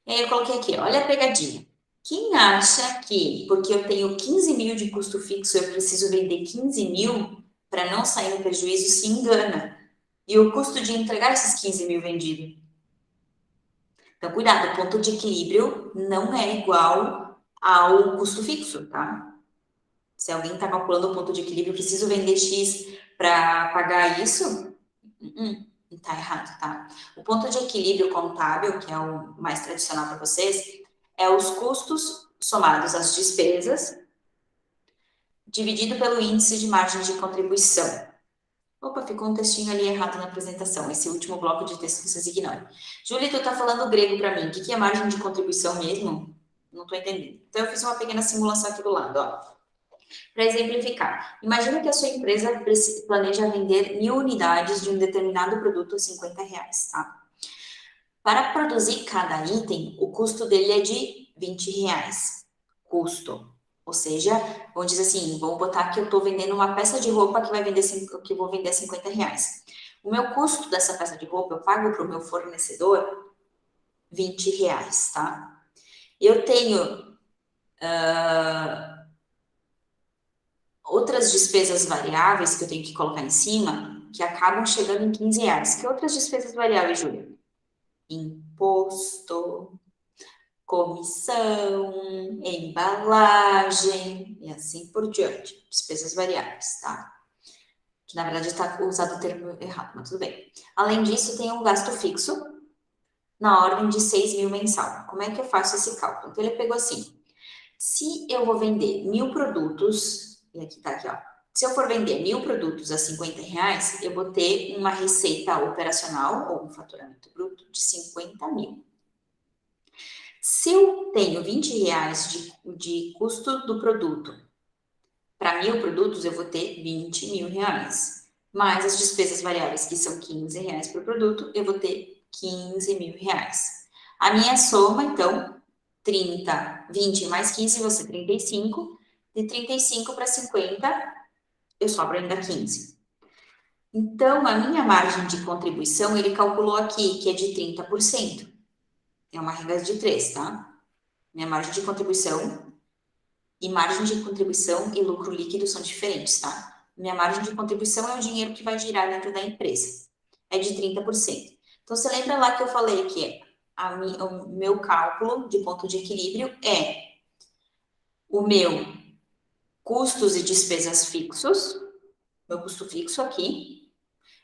E aí, eu coloquei aqui, olha a pegadinha. Quem acha que, porque eu tenho 15 mil de custo fixo, eu preciso vender 15 mil para não sair no prejuízo, se engana. E o custo de entregar esses 15 mil vendido. Então, cuidado, o ponto de equilíbrio não é igual ao custo fixo, tá? Se alguém está calculando o ponto de equilíbrio, preciso vender X para pagar isso, tá errado, tá? O ponto de equilíbrio contábil, que é o mais tradicional para vocês, é os custos somados às despesas, dividido pelo índice de margem de contribuição. Opa, ficou um textinho ali errado na apresentação. Esse último bloco de texto vocês ignoram. Júlia, tu tá falando grego para mim. O que é margem de contribuição mesmo? Não tô entendendo. Então, eu fiz uma pequena simulação aqui do lado, ó. Para exemplificar, imagina que a sua empresa planeja vender 1.000 unidades de um determinado produto a R$ 50, tá? Para produzir cada item, o custo dele é de R$ 20. Custo. Ou seja, vamos dizer assim, vamos botar que eu estou vendendo uma peça de roupa que que eu vou vender R$ 50. O meu custo dessa peça de roupa, eu pago para o meu fornecedor R$ 20, tá? Eu tenho outras despesas variáveis que eu tenho que colocar em cima, que acabam chegando em R$ 15. Que outras despesas variáveis, Júlia? Imposto, comissão, embalagem e assim por diante. Despesas variáveis, tá? Que na verdade está usado o termo errado, mas tudo bem. Além disso, tem um gasto fixo na ordem de 6 mil mensal. Como é que eu faço esse cálculo? Então, ele pegou assim: se eu vou vender 1.000 produtos, e aqui tá aqui, ó. Se eu for vender 1.000 produtos a R$ 50, eu vou ter uma receita operacional ou um faturamento bruto de 50 mil. Se eu tenho R$ 20 de custo do produto, para 1.000 produtos eu vou ter R$ 20 mil. Mais as despesas variáveis, que são R$ 15 por produto, eu vou ter R$ 15 mil. A minha soma, então, 30, 20 mais 15, você 35. De 35 para 50, eu sobro ainda 15. Então, a minha margem de contribuição, ele calculou aqui, que é de 30%. É uma regra de 3, tá? Minha margem de contribuição e margem de contribuição e lucro líquido são diferentes, tá? Minha margem de contribuição é o dinheiro que vai girar dentro da empresa. É de 30%. Então, você lembra lá que eu falei que o meu cálculo de ponto de equilíbrio é o meu custos e despesas fixos, meu custo fixo aqui,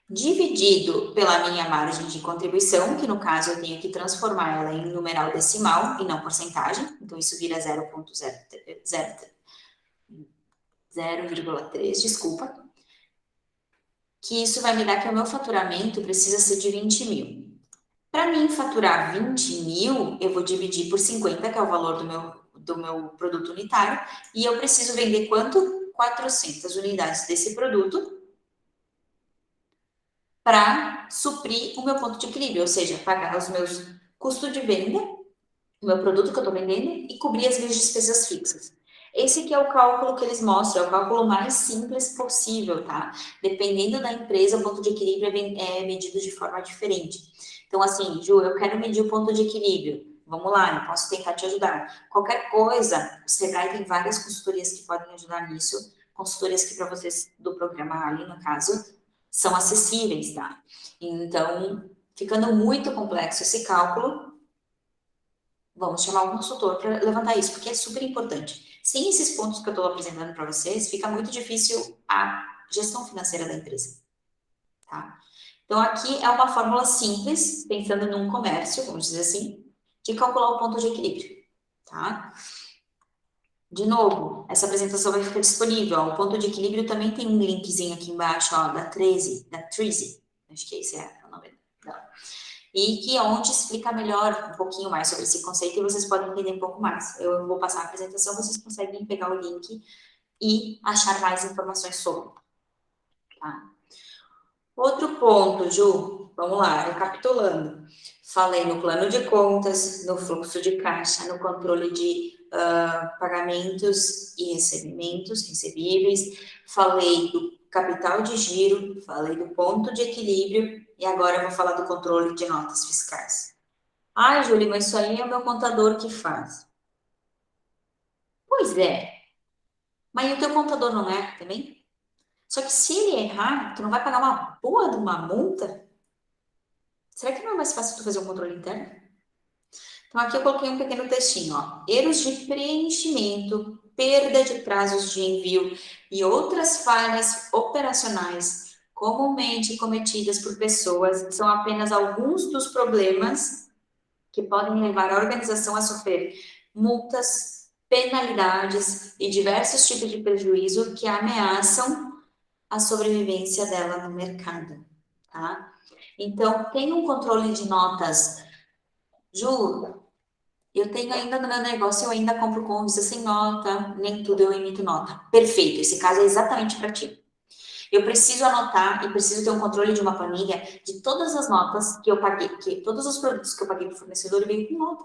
dividido pela minha margem de contribuição, que no caso eu tenho que transformar ela em numeral decimal e não porcentagem, então isso vira 0,3, desculpa, que isso vai me dar que o meu faturamento precisa ser de 20 mil. Para mim faturar 20 mil, eu vou dividir por 50, que é o valor do meu produto unitário, e eu preciso vender quanto? 400 unidades desse produto para suprir o meu ponto de equilíbrio, ou seja, pagar os meus custos de venda, o meu produto que eu estou vendendo e cobrir as minhas despesas fixas. Esse aqui é o cálculo que eles mostram, é o cálculo mais simples possível, tá? Dependendo da empresa, o ponto de equilíbrio é medido de forma diferente. Então, assim, Ju, eu quero medir o ponto de equilíbrio. Vamos lá, eu posso tentar te ajudar. Qualquer coisa, o Sebrae tem várias consultorias que podem ajudar nisso, consultorias que para vocês do programa ali, no caso, são acessíveis, tá? Então, ficando muito complexo esse cálculo, Vamos chamar um consultor para levantar isso, porque é super importante. Sem esses pontos que eu estou apresentando para vocês, fica muito difícil a gestão financeira da empresa, tá? Então, aqui é uma fórmula simples, pensando num comércio, vamos dizer assim, de calcular o ponto de equilíbrio, tá? De novo, essa apresentação vai ficar disponível. Ó, o ponto de equilíbrio também tem um linkzinho aqui embaixo, ó, da Treze, acho que esse é o nome dela. E que é onde explica melhor um pouquinho mais sobre esse conceito e vocês podem entender um pouco mais. Eu vou passar a apresentação, vocês conseguem pegar o link e achar mais informações sobre. Tá? Outro ponto, Ju, vamos lá, recapitulando. Falei no plano de contas, no fluxo de caixa, no controle de pagamentos e recebimentos, recebíveis, falei do capital de giro, falei do ponto de equilíbrio e agora eu vou falar do controle de notas fiscais. Ai, Júlia, mas isso aí é o meu contador que faz. Pois é, mas o teu contador não erra também? Só que se ele errar, tu não vai pagar uma boa de uma multa? Será que não é mais fácil tu fazer um controle interno? Então, aqui eu coloquei um pequeno textinho, ó. Erros de preenchimento, perda de prazos de envio e outras falhas operacionais comumente cometidas por pessoas são apenas alguns dos problemas que podem levar a organização a sofrer multas, penalidades e diversos tipos de prejuízo que ameaçam a sobrevivência dela no mercado, tá? Então, tem um controle de notas. Ju, eu tenho ainda no meu negócio, eu ainda compro com vista sem nota, nem tudo eu emito nota. Perfeito, esse caso é exatamente para ti. Eu preciso anotar e preciso ter um controle de uma planilha de todas as notas que eu paguei, que todos os produtos que eu paguei para o fornecedor veio com nota.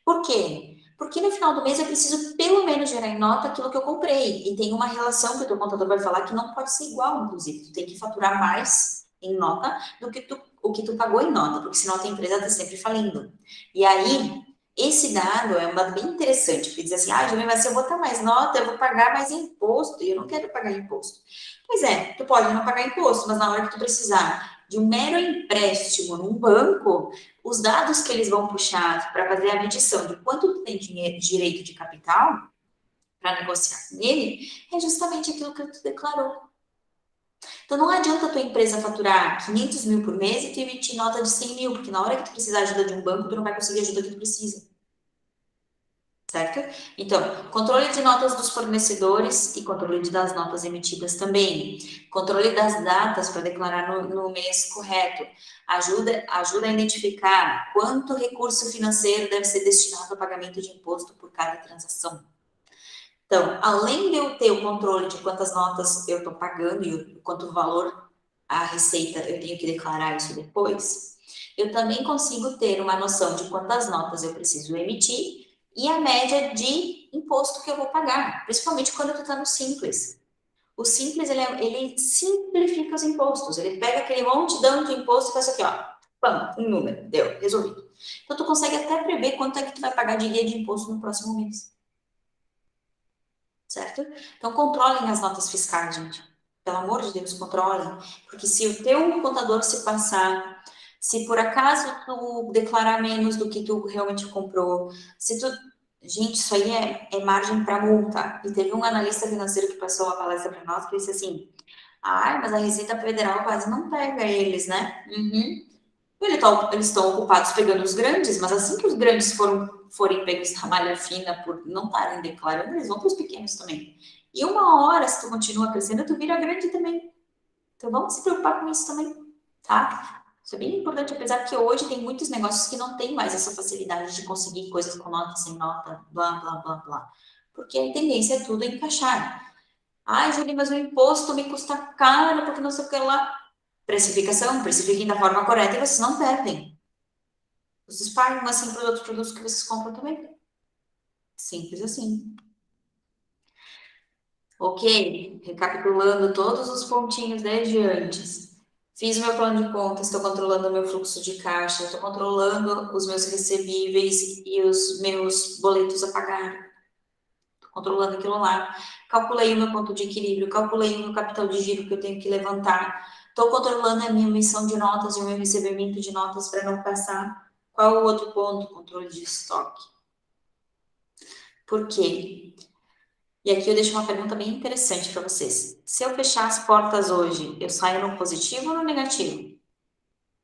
Por quê? Porque no final do mês eu preciso pelo menos gerar em nota aquilo que eu comprei. E tem uma relação que o teu contador vai falar que não pode ser igual, inclusive. Tu tem que faturar mais em nota do que o que tu pagou em nota, porque senão a tua empresa está sempre falindo. E aí, esse dado é um dado bem interessante, porque diz assim, Jamie, mas se eu botar mais nota, eu vou pagar mais imposto, e eu não quero pagar imposto. Pois é, tu pode não pagar imposto, mas na hora que tu precisar de um mero empréstimo num banco, os dados que eles vão puxar para fazer a medição de quanto tu tem direito de capital para negociar com ele, é justamente aquilo que tu declarou. Então, não adianta a tua empresa faturar 500 mil por mês e tu emitir nota de 100 mil, porque na hora que tu precisar de ajuda de um banco, tu não vai conseguir a ajuda que tu precisa. Certo? Então, controle de notas dos fornecedores e controle das notas emitidas também. Controle das datas para declarar no mês correto. Ajuda a identificar quanto recurso financeiro deve ser destinado ao pagamento de imposto por cada transação. Então, além de eu ter o controle de quantas notas eu estou pagando e quanto valor a receita eu tenho que declarar isso depois, eu também consigo ter uma noção de quantas notas eu preciso emitir e a média de imposto que eu vou pagar, principalmente quando tu está no Simples. O Simples, ele simplifica os impostos, ele pega aquele montidão de imposto e faz aqui, ó, pam, um número, deu, resolvido. Então, tu consegue até prever quanto é que tu vai pagar de guia de imposto no próximo mês. Certo? Então, controlem as notas fiscais, gente. Pelo amor de Deus, controlem. Porque se o teu contador se passar, se por acaso tu declarar menos do que tu realmente comprou, se tu... Gente, isso aí é margem para multa. E teve um analista financeiro que passou uma palestra para nós que disse assim, mas a Receita Federal quase não pega eles, né? Uhum. Eles estão ocupados pegando os grandes, mas assim que os grandes forem pegos na malha fina por não estarem declarando, eles vão para os pequenos também. E uma hora, se tu continua crescendo, tu vira grande também. Então vamos se preocupar com isso também, tá? Isso é bem importante, apesar que hoje tem muitos negócios que não têm mais essa facilidade de conseguir coisas com nota, sem nota, blá, blá, blá, blá. Porque a tendência é tudo encaixar. Julie, mas o imposto me custa caro, porque não sei o que lá. Precifiquem da forma correta e vocês não perdem. Vocês pagam assim para os outros produtos que vocês compram também. Simples assim. Ok? Recapitulando todos os pontinhos desde antes. Fiz meu plano de contas, estou controlando o meu fluxo de caixa, estou controlando os meus recebíveis e os meus boletos a pagar. Estou controlando aquilo lá. Calculei o meu ponto de equilíbrio, calculei o meu capital de giro que eu tenho que levantar. Estou controlando a minha emissão de notas e o meu recebimento de notas para não passar. Qual o outro ponto? Controle de estoque. Por quê? E aqui eu deixo uma pergunta bem interessante para vocês. Se eu fechar as portas hoje, eu saio no positivo ou no negativo?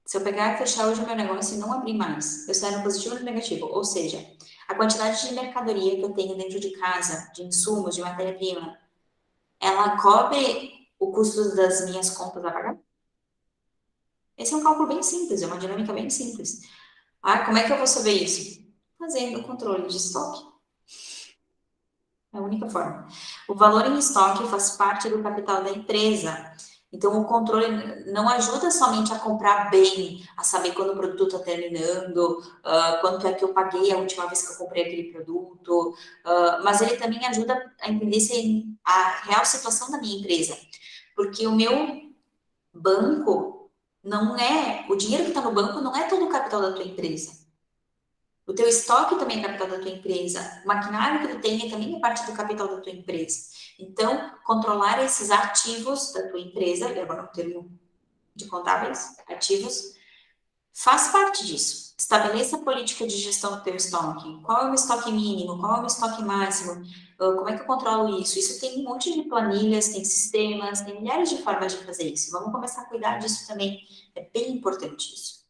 Se eu pegar e fechar hoje o meu negócio e não abrir mais, eu saio no positivo ou no negativo? Ou seja, a quantidade de mercadoria que eu tenho dentro de casa, de insumos, de matéria-prima, ela cobre o custo das minhas contas a pagar? Esse é um cálculo bem simples, é uma dinâmica bem simples. Ah, como é que eu vou saber isso? Fazendo o controle de estoque. É a única forma. O valor em estoque faz parte do capital da empresa. Então, o controle não ajuda somente a comprar bem, a saber quando o produto está terminando, quanto é que eu paguei a última vez que eu comprei aquele produto, mas ele também ajuda a entender a real situação da minha empresa. Porque o meu banco não é, o dinheiro que está no banco não é todo o capital da tua empresa. O teu estoque também é capital da tua empresa. O maquinário que tu tem também é parte do capital da tua empresa. Então, controlar esses ativos da tua empresa, e agora um termo de contábeis, ativos, faz parte disso. Estabeleça a política de gestão do teu estoque. Qual é o meu estoque mínimo? Qual é o meu estoque máximo? Como é que eu controlo isso? Isso tem um monte de planilhas, tem sistemas, tem milhares de formas de fazer isso. Vamos começar a cuidar disso também. É bem importante isso.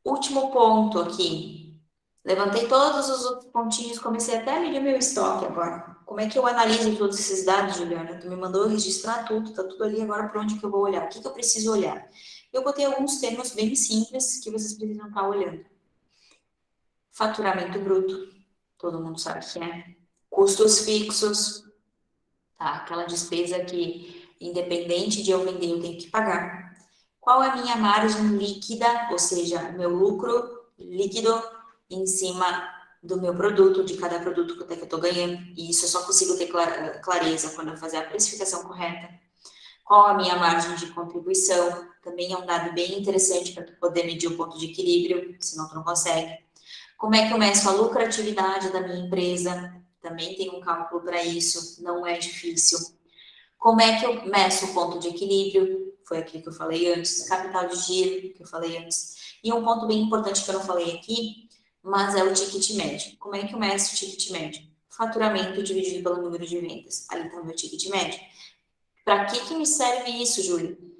Último ponto aqui. Levantei todos os outros pontinhos, comecei até a medir meu estoque agora. Como é que eu analiso todos esses dados, Juliana? Tu me mandou registrar tudo, tá tudo ali, agora para onde que eu vou olhar? O que que eu preciso olhar? Eu botei alguns termos bem simples que vocês precisam estar olhando. Faturamento bruto, todo mundo sabe que é. Custos fixos, tá? Aquela despesa que, independente de eu vender, eu tenho que pagar. Qual é a minha margem líquida, ou seja, meu lucro líquido em cima do meu produto, de cada produto que eu estou ganhando. E isso eu só consigo ter clareza quando eu fazer a precificação correta. Qual a minha margem de contribuição? Também é um dado bem interessante para tu poder medir o ponto de equilíbrio, senão tu não consegue. Como é que eu meço a lucratividade da minha empresa? Também tem um cálculo para isso, não é difícil. Como é que eu meço o ponto de equilíbrio? Foi aquilo que eu falei antes, capital de giro, que eu falei antes. E um ponto bem importante que eu não falei aqui, mas é o ticket médio. Como é que eu meço o ticket médio? Faturamento dividido pelo número de vendas. Ali está o meu ticket médio. Para que me serve isso, Júlio?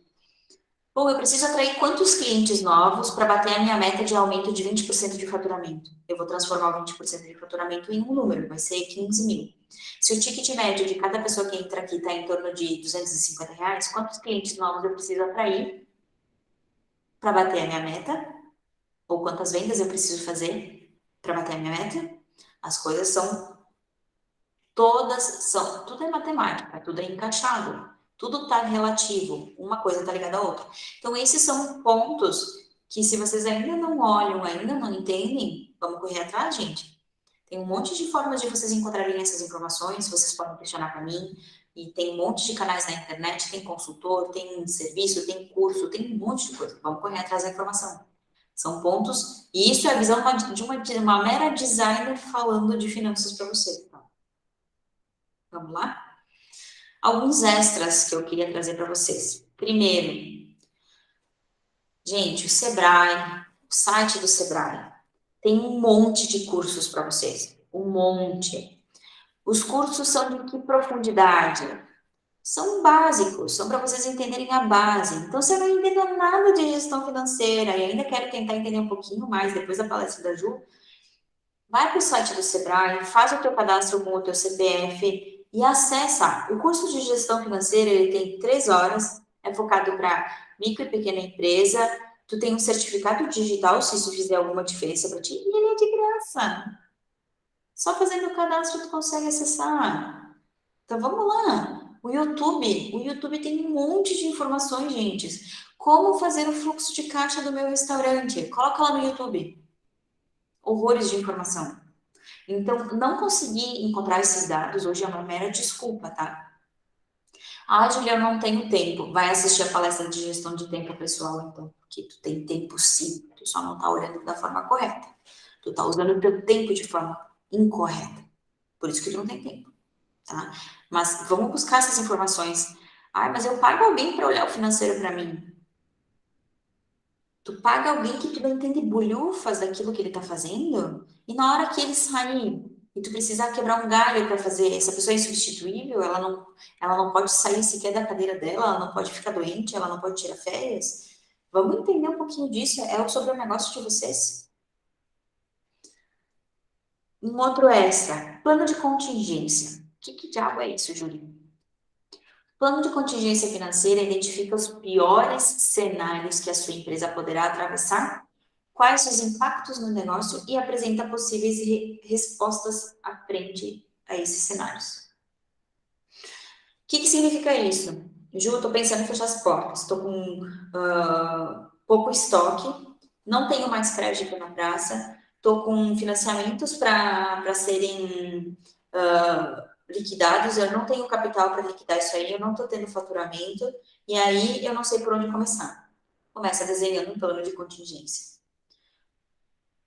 Bom, eu preciso atrair quantos clientes novos para bater a minha meta de aumento de 20% de faturamento? Eu vou transformar o 20% de faturamento em um número, vai ser 15 mil. Se o ticket médio de cada pessoa que entra aqui está em torno de R$ 250, quantos clientes novos eu preciso atrair para bater a minha meta? Ou quantas vendas eu preciso fazer para bater a minha meta? As coisas tudo é matemática, tudo é encaixado, tudo está relativo, uma coisa está ligada à outra. Então, esses são pontos que, se vocês ainda não olham, ainda não entendem, vamos correr atrás, gente. Tem um monte de formas de vocês encontrarem essas informações, vocês podem questionar para mim, e tem um monte de canais na internet, tem consultor, tem serviço, tem curso, tem um monte de coisa. Vamos correr atrás da informação. São pontos, e isso é a visão de uma mera designer falando de finanças para vocês. Tá? Vamos lá? Alguns extras que eu queria trazer para vocês. Primeiro, gente, o Sebrae, o site do Sebrae, tem um monte de cursos para vocês. Um monte. Os cursos são de que profundidade? São básicos, são para vocês entenderem a base. Então, se eu não entendo nada de gestão financeira e ainda quero tentar entender um pouquinho mais depois da palestra da Ju, vai para o site do Sebrae, faz o teu cadastro com o teu CPF e acessa. O curso de gestão financeira, ele tem 3 horas, é focado para micro e pequena empresa. Tu tem um certificado digital, se isso fizer alguma diferença para ti, e ele é de graça. Só fazendo o cadastro tu consegue acessar. Então vamos lá. O YouTube tem um monte de informações, gente. Como fazer o fluxo de caixa do meu restaurante? Coloca lá no YouTube. Horrores de informação. Então, não conseguir encontrar esses dados hoje é uma mera desculpa, tá? Ah, Julia, eu não tenho tempo. Vai assistir a palestra de gestão de tempo pessoal, então, porque tu tem tempo sim, tu só não tá olhando da forma correta. Tu tá usando o teu tempo de forma incorreta. Por isso que tu não tem tempo, tá? Mas vamos buscar essas informações. Ah, mas eu pago alguém para olhar o financeiro para mim. Tu paga alguém que tu não entende bolhufas daquilo que ele tá fazendo, e na hora que ele sair e tu precisar quebrar um galho para fazer, essa pessoa é insubstituível, ela não pode sair sequer da cadeira dela, ela não pode ficar doente, ela não pode tirar férias. Vamos entender um pouquinho disso, é sobre o negócio de vocês. Um outro extra, plano de contingência. Que diabo é isso, Júlio? Plano de contingência financeira identifica os piores cenários que a sua empresa poderá atravessar, quais os impactos no negócio e apresenta possíveis respostas à frente a esses cenários. O que significa isso? Ju, estou pensando em fechar as portas, estou com pouco estoque, não tenho mais crédito na praça, estou com financiamentos para serem liquidados, eu não tenho capital para liquidar isso aí, eu não estou tendo faturamento, e aí eu não sei por onde começar. Começa desenhando um plano de contingência.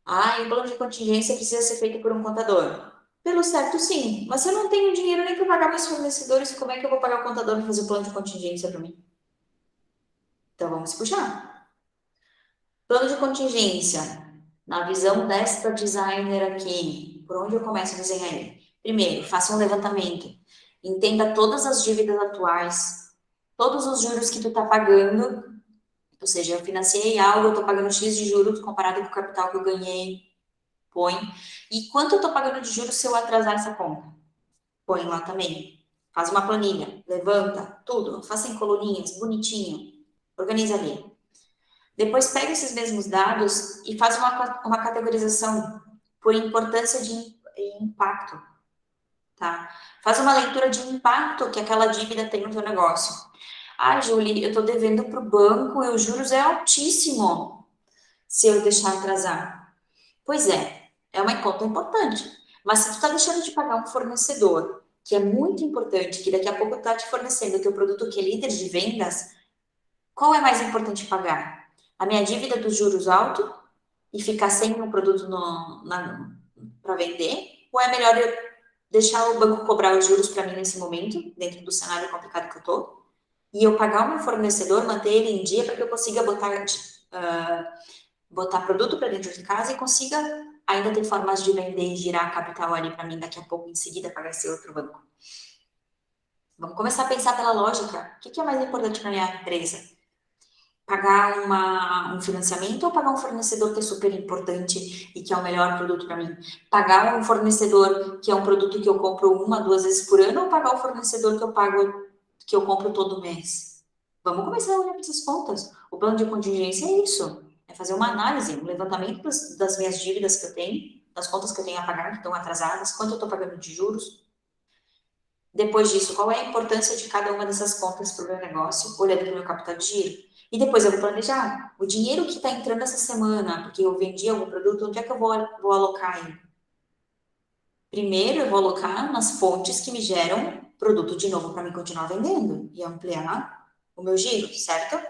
Ah, e o plano de contingência precisa ser feito por um contador. Pelo certo, sim. Mas se eu não tenho dinheiro nem para pagar meus fornecedores, como é que eu vou pagar o contador para fazer o plano de contingência para mim? Então vamos puxar. Plano de contingência. Na visão desta designer aqui, por onde eu começo a desenhar ele? Primeiro, faça um levantamento. Entenda todas as dívidas atuais, todos os juros que tu está pagando. Ou seja, eu financiei algo, eu estou pagando X de juros comparado com o capital que eu ganhei. Põe. E quanto eu estou pagando de juros se eu atrasar essa conta? Põe lá também. Faz uma planilha, levanta tudo, faça em coluninhas, bonitinho, organiza ali. Depois pega esses mesmos dados e faz uma categorização por importância de impacto, tá? Faz uma leitura de impacto que aquela dívida tem no teu negócio. Ah, Julie, eu estou devendo para o banco e os juros é altíssimo se eu deixar atrasar. Pois é uma conta importante. Mas se tu está deixando de pagar um fornecedor, que é muito importante, que daqui a pouco está te fornecendo o teu produto que é líder de vendas, qual é mais importante pagar? A minha dívida dos juros alto e ficar sem um produto para vender? Ou é melhor eu deixar o banco cobrar os juros para mim nesse momento, dentro do cenário complicado que eu tô, e eu pagar o meu fornecedor, manter ele em dia para que eu consiga botar produto para dentro de casa e consiga ainda ter formas de vender e girar capital ali para mim daqui a pouco, em seguida, pagar esse outro banco. Vamos começar a pensar pela lógica. O que é mais importante para minha empresa? Pagar um financiamento ou pagar um fornecedor que é super importante e que é o melhor produto para mim? Pagar um fornecedor que é um produto que eu compro uma, duas vezes por ano ou pagar o fornecedor que eu compro todo mês? Vamos começar a olhar para essas contas. O plano de contingência é isso. É fazer uma análise, um levantamento das minhas dívidas que eu tenho, das contas que eu tenho a pagar, que estão atrasadas, quanto eu estou pagando de juros. Depois disso, qual é a importância de cada uma dessas contas para o meu negócio, olhando para o meu capital de giro. E depois eu vou planejar o dinheiro que está entrando essa semana, porque eu vendi algum produto, onde é que eu vou alocar ele? Primeiro, eu vou alocar nas fontes que me geram produto de novo para mim continuar vendendo e ampliar o meu giro, certo?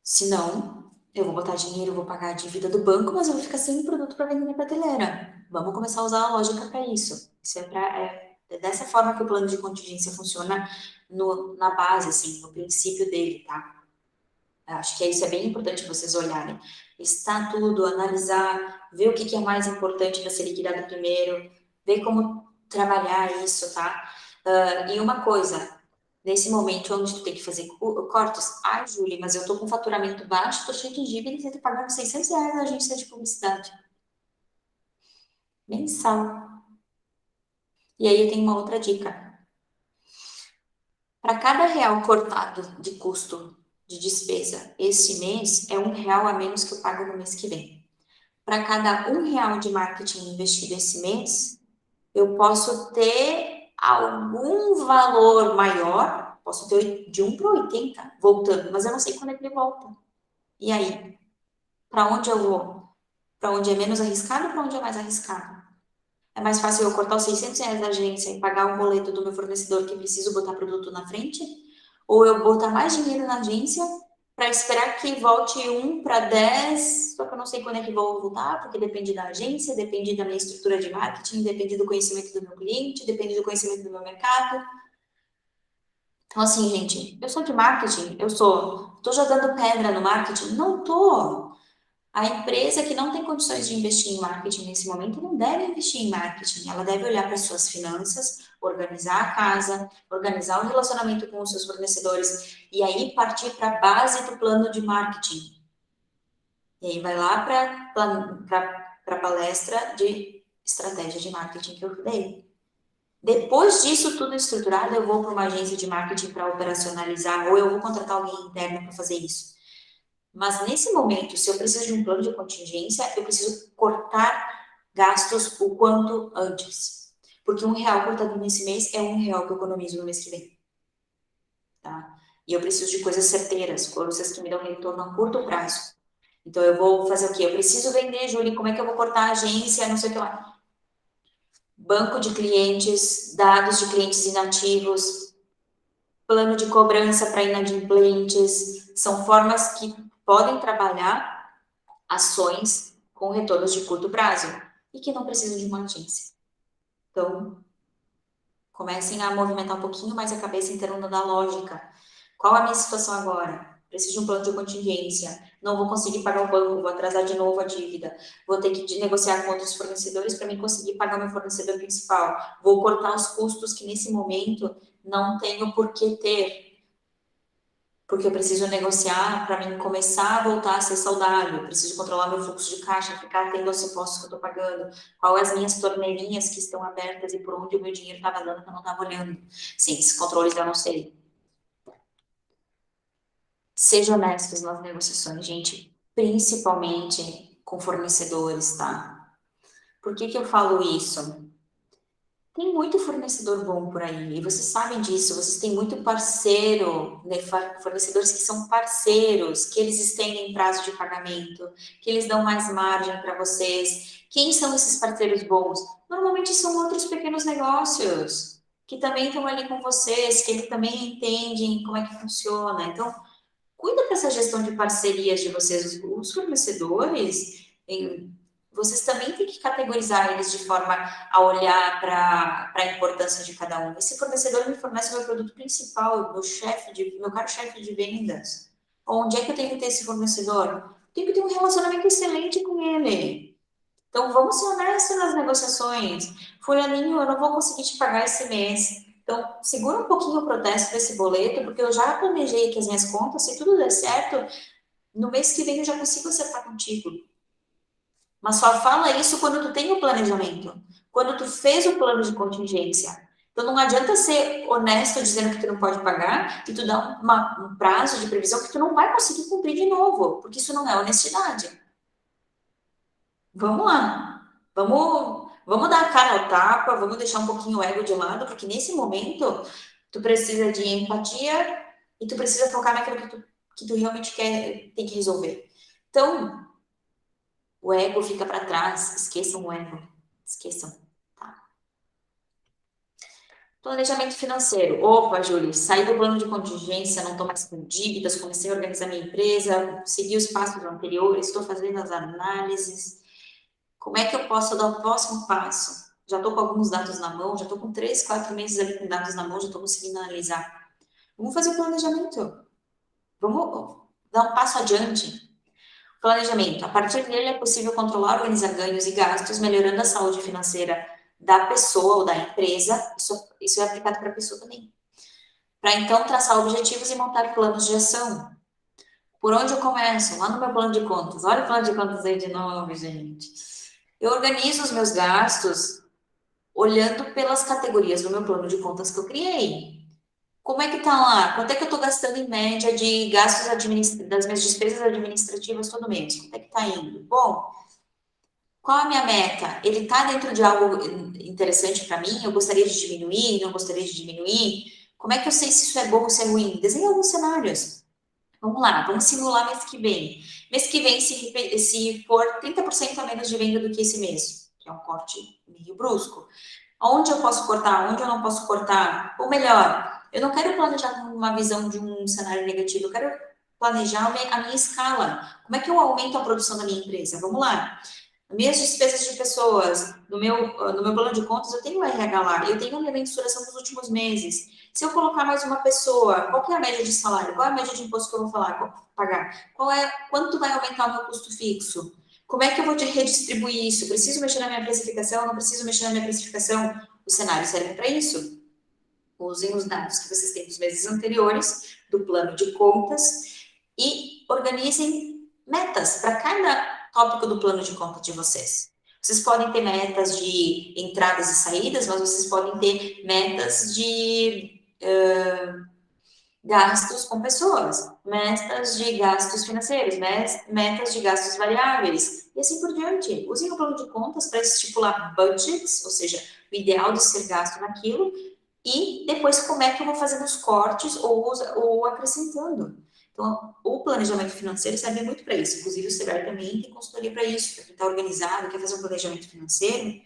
Se não, eu vou botar dinheiro, vou pagar a dívida do banco, mas eu vou ficar sem produto para vender na prateleira. Vamos começar a usar a lógica para isso. Isso é dessa forma que o plano de contingência funciona na base, assim, no princípio dele, tá? Acho que isso é bem importante vocês olharem. Está tudo, analisar, ver o que é mais importante para ser liquidado primeiro, ver como trabalhar isso, tá? E uma coisa, nesse momento onde tu tem que fazer cortes, ai, Júlia, mas eu tô com faturamento baixo, tô cheio de dívidas e tô pagando R$ 600 na agência de publicidade. Mensal. E aí eu tenho uma outra dica. Para cada real cortado de custo de despesa esse mês, é R$ 1 a menos que eu pago no mês que vem. Para cada R$ 1 de marketing investido esse mês, eu posso ter algum valor maior, posso ter de 1 para 80 voltando, mas eu não sei quando é que ele volta. E aí? Para onde eu vou? Para onde é menos arriscado ou para onde é mais arriscado? É mais fácil eu cortar os R$ 600 da agência e pagar um boleto do meu fornecedor que preciso botar produto na frente? Ou eu botar mais dinheiro na agência para esperar que volte 1 para 10, só que eu não sei quando é que vou voltar, porque depende da agência, depende da minha estrutura de marketing, depende do conhecimento do meu cliente, depende do conhecimento do meu mercado. Então, assim, gente, eu sou de marketing, tô jogando pedra no marketing? Não tô. A empresa que não tem condições de investir em marketing nesse momento não deve investir em marketing. Ela deve olhar para as suas finanças, organizar a casa, organizar o relacionamento com os seus fornecedores e aí partir para a base do plano de marketing. E aí vai lá para a palestra de estratégia de marketing que eu dei. Depois disso tudo estruturado, eu vou para uma agência de marketing para operacionalizar, ou eu vou contratar alguém interno para fazer isso. Mas nesse momento, se eu preciso de um plano de contingência, eu preciso cortar gastos o quanto antes. Porque R$ 1 cortado nesse mês é R$ 1 que eu economizo no mês que vem. Tá? E eu preciso de coisas certeiras, coisas que me dão retorno a curto prazo. Então eu vou fazer o quê? Eu preciso vender, Júlia, como é que eu vou cortar a agência, não sei o que lá. Banco de clientes, dados de clientes inativos, plano de cobrança para inadimplentes, são formas que podem trabalhar ações com retornos de curto prazo e que não precisam de uma agência. Então, comecem a movimentar um pouquinho mais a cabeça em termos da lógica. Qual a minha situação agora? Preciso de um plano de contingência. Não vou conseguir pagar o banco, vou atrasar de novo a dívida. Vou ter que negociar com outros fornecedores para mim conseguir pagar meu fornecedor principal. Vou cortar os custos que nesse momento não tenho por que ter, porque eu preciso negociar para mim começar a voltar a ser saudável, eu preciso controlar meu fluxo de caixa, ficar atento aos impostos que eu estou pagando, quais as minhas torneirinhas que estão abertas e por onde o meu dinheiro está vazando que eu não estava olhando. Sim, esses controles eu não sei. Sejam honestos nas negociações, gente, principalmente com fornecedores, tá? Por que que eu falo isso? Tem muito fornecedor bom por aí, e vocês sabem disso, vocês têm muito parceiro, né, fornecedores que são parceiros, que eles estendem prazo de pagamento, que eles dão mais margem para vocês. Quem são esses parceiros bons? Normalmente são outros pequenos negócios, que também estão ali com vocês, que eles também entendem como é que funciona. Então, cuida dessa gestão de parcerias de vocês, os fornecedores, vocês também têm que categorizar eles de forma a olhar para a importância de cada um. Esse fornecedor me fornece o meu produto principal, meu caro chefe de vendas. Onde é que eu tenho que ter esse fornecedor? Tenho que ter um relacionamento excelente com ele. Então, vamos ser honestos nas negociações. Fulaninho, eu não vou conseguir te pagar esse mês. Então, segura um pouquinho o protesto desse boleto, porque eu já planejei aqui as minhas contas. Se tudo der certo, no mês que vem eu já consigo acertar contigo. Mas só fala isso quando tu tem o planejamento, quando tu fez o plano de contingência. Então, não adianta ser honesto dizendo que tu não pode pagar e tu dar um prazo de previsão que tu não vai conseguir cumprir de novo, porque isso não é honestidade. Vamos lá. Vamos dar a cara ao tapa, vamos deixar um pouquinho o ego de lado, porque nesse momento tu precisa de empatia e tu precisa focar naquilo que tu realmente quer, tem que resolver. Então, o ego fica para trás, esqueçam o ego, esqueçam, tá? Planejamento financeiro. Opa, Júlio, saí do plano de contingência, não estou mais com dívidas, comecei a organizar minha empresa, segui os passos anteriores, estou fazendo as análises. Como é que eu posso dar o próximo passo? Já estou com alguns dados na mão, já estou com 3, 4 meses ali com dados na mão, já estou conseguindo analisar. Vamos fazer o planejamento. Vamos dar um passo adiante. Planejamento. A partir dele é possível controlar, organizar ganhos e gastos, melhorando a saúde financeira da pessoa ou da empresa. Isso é aplicado para a pessoa também. Para então traçar objetivos e montar planos de ação. Por onde eu começo? Lá no meu plano de contas. Olha o plano de contas aí de novo, gente. Eu organizo os meus gastos olhando pelas categorias do meu plano de contas que eu criei. Como é que tá lá? Quanto é que eu estou gastando em média de gastos das minhas despesas administrativas todo mês? Quanto é que está indo? Bom, qual a minha meta? Ele está dentro de algo interessante para mim? Eu gostaria de diminuir? Não gostaria de diminuir? Como é que eu sei se isso é bom ou se é ruim? Desenhe alguns cenários. Vamos lá, vamos simular mês que vem. Mês que vem, se for 30% a menos de venda do que esse mês, que é um corte meio brusco. Onde eu posso cortar? Onde eu não posso cortar? Ou melhor, eu não quero planejar com uma visão de um cenário negativo, eu quero planejar a minha escala. Como é que eu aumento a produção da minha empresa? Vamos lá. Minhas despesas de pessoas, no meu plano de contas, eu tenho o RH lá, eu tenho a minha mensuração dos últimos meses. Se eu colocar mais uma pessoa, qual que é a média de salário? Qual é a média de imposto que eu vou pagar? Quanto vai aumentar o meu custo fixo? Como é que eu vou redistribuir isso? Preciso mexer na minha precificação? Não preciso mexer na minha precificação? O cenário serve para isso. Usem os dados que vocês têm dos meses anteriores, do plano de contas, e organizem metas para cada tópico do plano de conta de vocês. Vocês podem ter metas de entradas e saídas, mas vocês podem ter metas de gastos com pessoas, metas de gastos financeiros, metas de gastos variáveis, e assim por diante. Usem o plano de contas para estipular budgets, ou seja, o ideal de ser gasto naquilo, e depois como é que eu vou fazendo os cortes ou acrescentando. Então, o planejamento financeiro serve muito para isso. Inclusive, o Sebrae também tem consultoria para isso, para quem está organizado, quer fazer um planejamento financeiro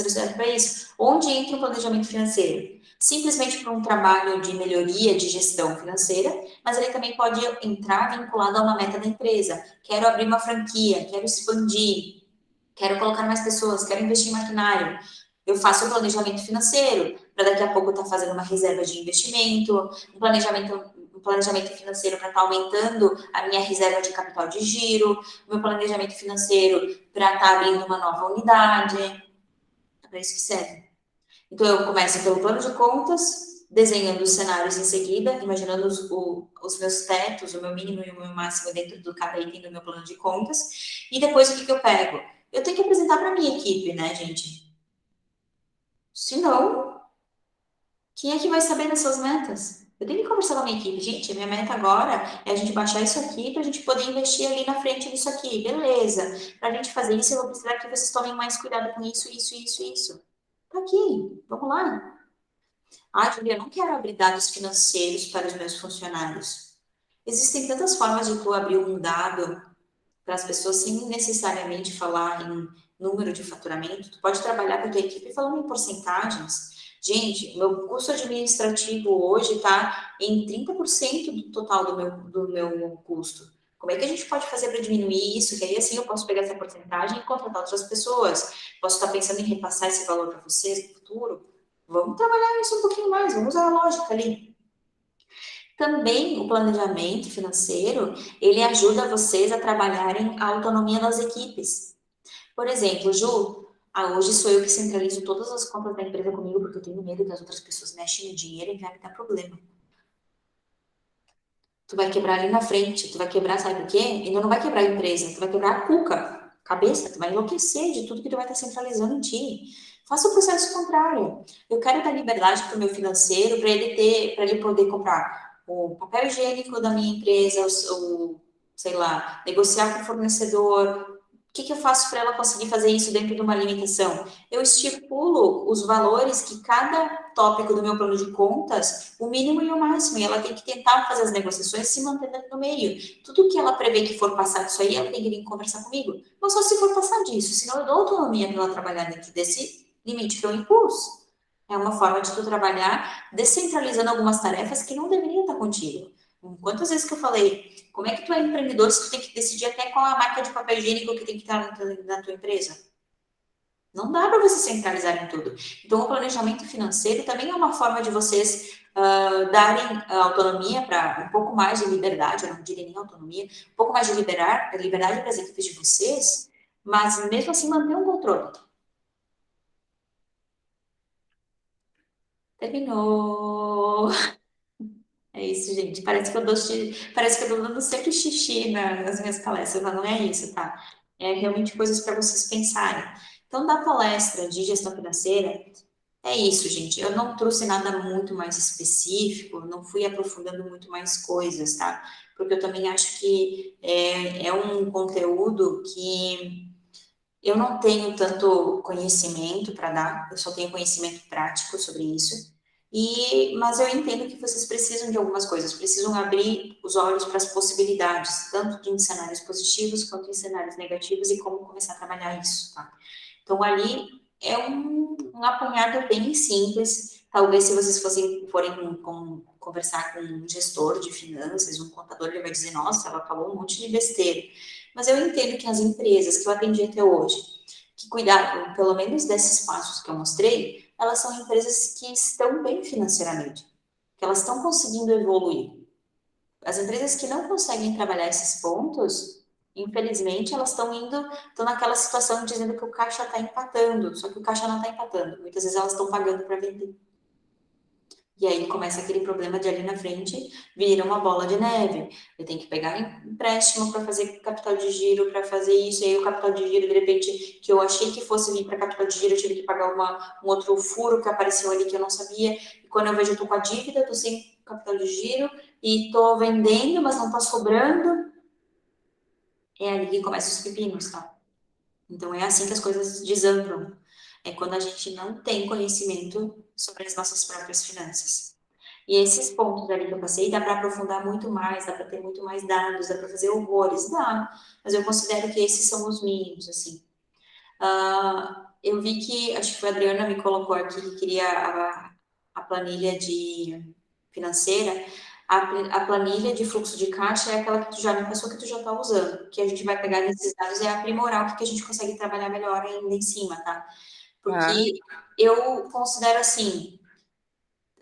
serve para isso. Onde entra o planejamento financeiro? Simplesmente para um trabalho de melhoria de gestão financeira, mas ele também pode entrar vinculado a uma meta da empresa. Quero abrir uma franquia, quero expandir, quero colocar mais pessoas, quero investir em maquinário. Eu faço o planejamento financeiro, para daqui a pouco estar fazendo uma reserva de investimento, um planejamento financeiro para estar aumentando a minha reserva de capital de giro, meu planejamento financeiro para estar abrindo uma nova unidade. É para isso que serve. Então, eu começo pelo plano de contas, desenhando os cenários em seguida, imaginando os meus tetos, o meu mínimo e o meu máximo dentro do cada item do meu plano de contas. E depois, o que eu pego? Eu tenho que apresentar para a minha equipe, né, gente? Se não, quem é que vai saber dessas metas? Eu tenho que conversar com a minha equipe. Gente, a minha meta agora é a gente baixar isso aqui para a gente poder investir ali na frente nisso aqui. Beleza. Para a gente fazer isso, eu vou precisar que vocês tomem mais cuidado com isso, isso, isso, isso. Tá aqui. Vamos lá. Ah, Julia, eu não quero abrir dados financeiros para os meus funcionários. Existem tantas formas de tu abrir um dado para as pessoas sem necessariamente falar em número de faturamento. Tu pode trabalhar com a tua equipe falando em porcentagens. Gente, meu custo administrativo hoje está em 30% do total do meu custo. Como é que a gente pode fazer para diminuir isso? Que aí assim eu posso pegar essa porcentagem e contratar outras pessoas. Posso estar pensando em repassar esse valor para vocês no futuro. Vamos trabalhar isso um pouquinho mais, vamos usar a lógica ali. Também o planejamento financeiro, ele ajuda vocês a trabalharem a autonomia das equipes. Por exemplo, Ju, hoje sou eu que centralizo todas as contas da empresa comigo, porque eu tenho medo que as outras pessoas mexam no dinheiro e vai me dar problema. Tu vai quebrar ali na frente, tu vai quebrar, sabe o quê? Ainda não vai quebrar a empresa, tu vai quebrar a cuca, cabeça, tu vai enlouquecer de tudo que tu vai estar centralizando em ti. Faça o processo contrário. Eu quero dar liberdade para o meu financeiro, para ele poder comprar o papel higiênico da minha empresa, sei lá, negociar com o fornecedor. O que eu faço para ela conseguir fazer isso dentro de uma limitação? Eu estipulo os valores que cada tópico do meu plano de contas, o mínimo e o máximo, e ela tem que tentar fazer as negociações se mantendo no meio. Tudo que ela prevê que for passar disso aí, ela tem que vir conversar comigo. Mas só se for passar disso, senão eu dou autonomia para ela trabalhar dentro desse limite que eu impus. É uma forma de tu trabalhar descentralizando algumas tarefas que não deveriam estar contigo. Quantas vezes que eu falei, como é que tu é empreendedor se tu tem que decidir até qual a marca de papel higiênico que tem que estar na tua empresa? Não dá para você centralizar em tudo. Então, o planejamento financeiro também é uma forma de vocês darem autonomia para um pouco mais de liberdade, eu não diria nem autonomia, um pouco mais de liberdade para as equipes de vocês, mas mesmo assim manter um controle. Terminou. É isso, gente. Parece que eu tô dando sempre xixi nas minhas palestras, mas não é isso, tá? É realmente coisas para vocês pensarem. Então, da palestra de gestão financeira, é isso, gente. Eu não trouxe nada muito mais específico, não fui aprofundando muito mais coisas, tá? Porque eu também acho que é um conteúdo que eu não tenho tanto conhecimento para dar, eu só tenho conhecimento prático sobre isso. Mas eu entendo que vocês precisam de algumas coisas, precisam abrir os olhos para as possibilidades, tanto de cenários positivos quanto em cenários negativos e como começar a trabalhar isso, tá? Então, ali é um apanhado bem simples. Talvez se vocês forem conversar com um gestor de finanças, um contador, ele vai dizer, nossa, ela falou um monte de besteira. Mas eu entendo que as empresas que eu atendi até hoje, que cuidaram, pelo menos desses passos que eu mostrei, elas são empresas que estão bem financeiramente, que elas estão conseguindo evoluir. As empresas que não conseguem trabalhar esses pontos, infelizmente, elas estão naquela situação dizendo que o caixa está empatando, só que o caixa não está empatando. Muitas vezes elas estão pagando para vender. E aí começa aquele problema de ali na frente, vira uma bola de neve. Eu tenho que pegar empréstimo para fazer capital de giro, para fazer isso, e aí o capital de giro, de repente, que eu achei que fosse vir para capital de giro, eu tive que pagar um outro furo que apareceu ali que eu não sabia. E quando eu vejo, eu tô com a dívida, tô sem capital de giro, e tô vendendo, mas não tá sobrando. É ali que começam os pepinos, tá? Então é assim que as coisas desandam. É quando a gente não tem conhecimento sobre as nossas próprias finanças. E esses pontos ali que eu passei, dá para aprofundar muito mais, dá para ter muito mais dados, dá para fazer horrores, dá. Mas eu considero que esses são os mínimos, assim. Eu vi que, acho que foi a Adriana me colocou aqui que queria a planilha de financeira. A planilha de fluxo de caixa é aquela que tu já me passou, que tu já está usando. O que a gente vai pegar nesses dados é aprimorar o que a gente consegue trabalhar melhor ainda em cima, tá? Tá. Porque eu considero assim,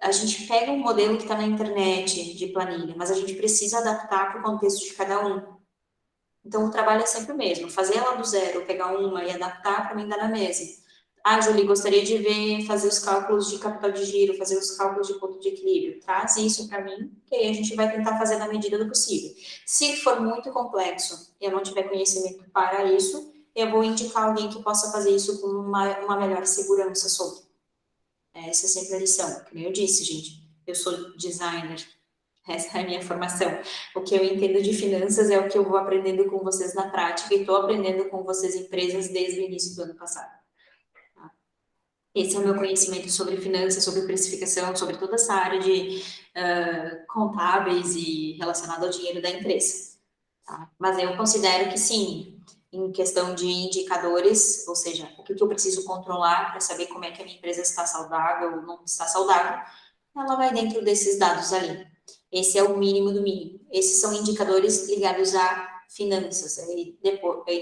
a gente pega um modelo que está na internet de planilha, mas a gente precisa adaptar para o contexto de cada um. Então, o trabalho é sempre o mesmo, fazer ela do zero, pegar uma e adaptar para mim dar na mesa. Ah, Julie, gostaria de ver, fazer os cálculos de capital de giro, fazer os cálculos de ponto de equilíbrio. Traz isso para mim, que aí a gente vai tentar fazer na medida do possível. Se for muito complexo e eu não tiver conhecimento para isso, eu vou indicar alguém que possa fazer isso com uma melhor segurança sobre. Essa é sempre a lição. Como eu disse, gente, eu sou designer, essa é a minha formação. O que eu entendo de finanças é o que eu vou aprendendo com vocês na prática e estou aprendendo com vocês, empresas, desde o início do ano passado. Tá? Esse é o meu conhecimento sobre finanças, sobre precificação, sobre toda essa área de contábeis e relacionado ao dinheiro da empresa. Tá? Mas eu considero que sim, em questão de indicadores, ou seja, o que eu preciso controlar para saber como é que a minha empresa está saudável ou não está saudável, ela vai dentro desses dados ali. Esse é o mínimo do mínimo. Esses são indicadores ligados a finanças. Aí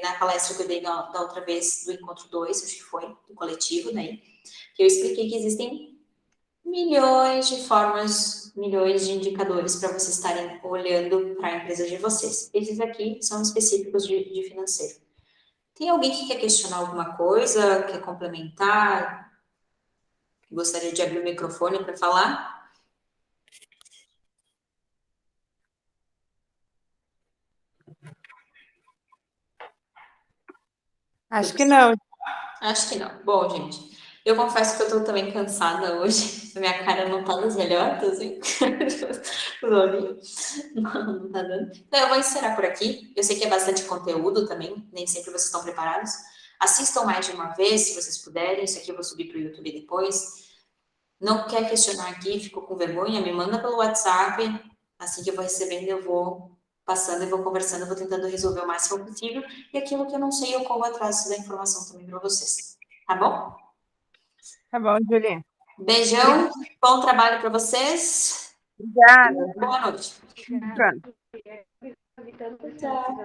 na palestra que eu dei da outra vez, do Encontro 2, acho que foi, do coletivo, né, que eu expliquei que existem milhões de formas, milhões de indicadores para vocês estarem olhando para a empresa de vocês. Esses aqui são específicos de financeiro. Tem alguém que quer questionar alguma coisa, quer complementar, gostaria de abrir o microfone para falar? Acho que não. Acho que não. Bom, gente, eu confesso que eu tô também cansada hoje. Minha cara não tá das melhores, assim. Os olhinhos. Não tá dando. Então, eu vou encerrar por aqui. Eu sei que é bastante conteúdo também, nem sempre vocês estão preparados. Assistam mais de uma vez, se vocês puderem. Isso aqui eu vou subir para o YouTube depois. Não quer questionar aqui, ficou com vergonha, me manda pelo WhatsApp. Assim que eu vou recebendo, eu vou passando e vou conversando, vou tentando resolver o máximo possível. E aquilo que eu não sei, eu corro atrás da informação também para vocês. Tá bom? Tá bom, Julie. Beijão, bom trabalho para vocês. Obrigada. Boa noite. Pronto. Tchau.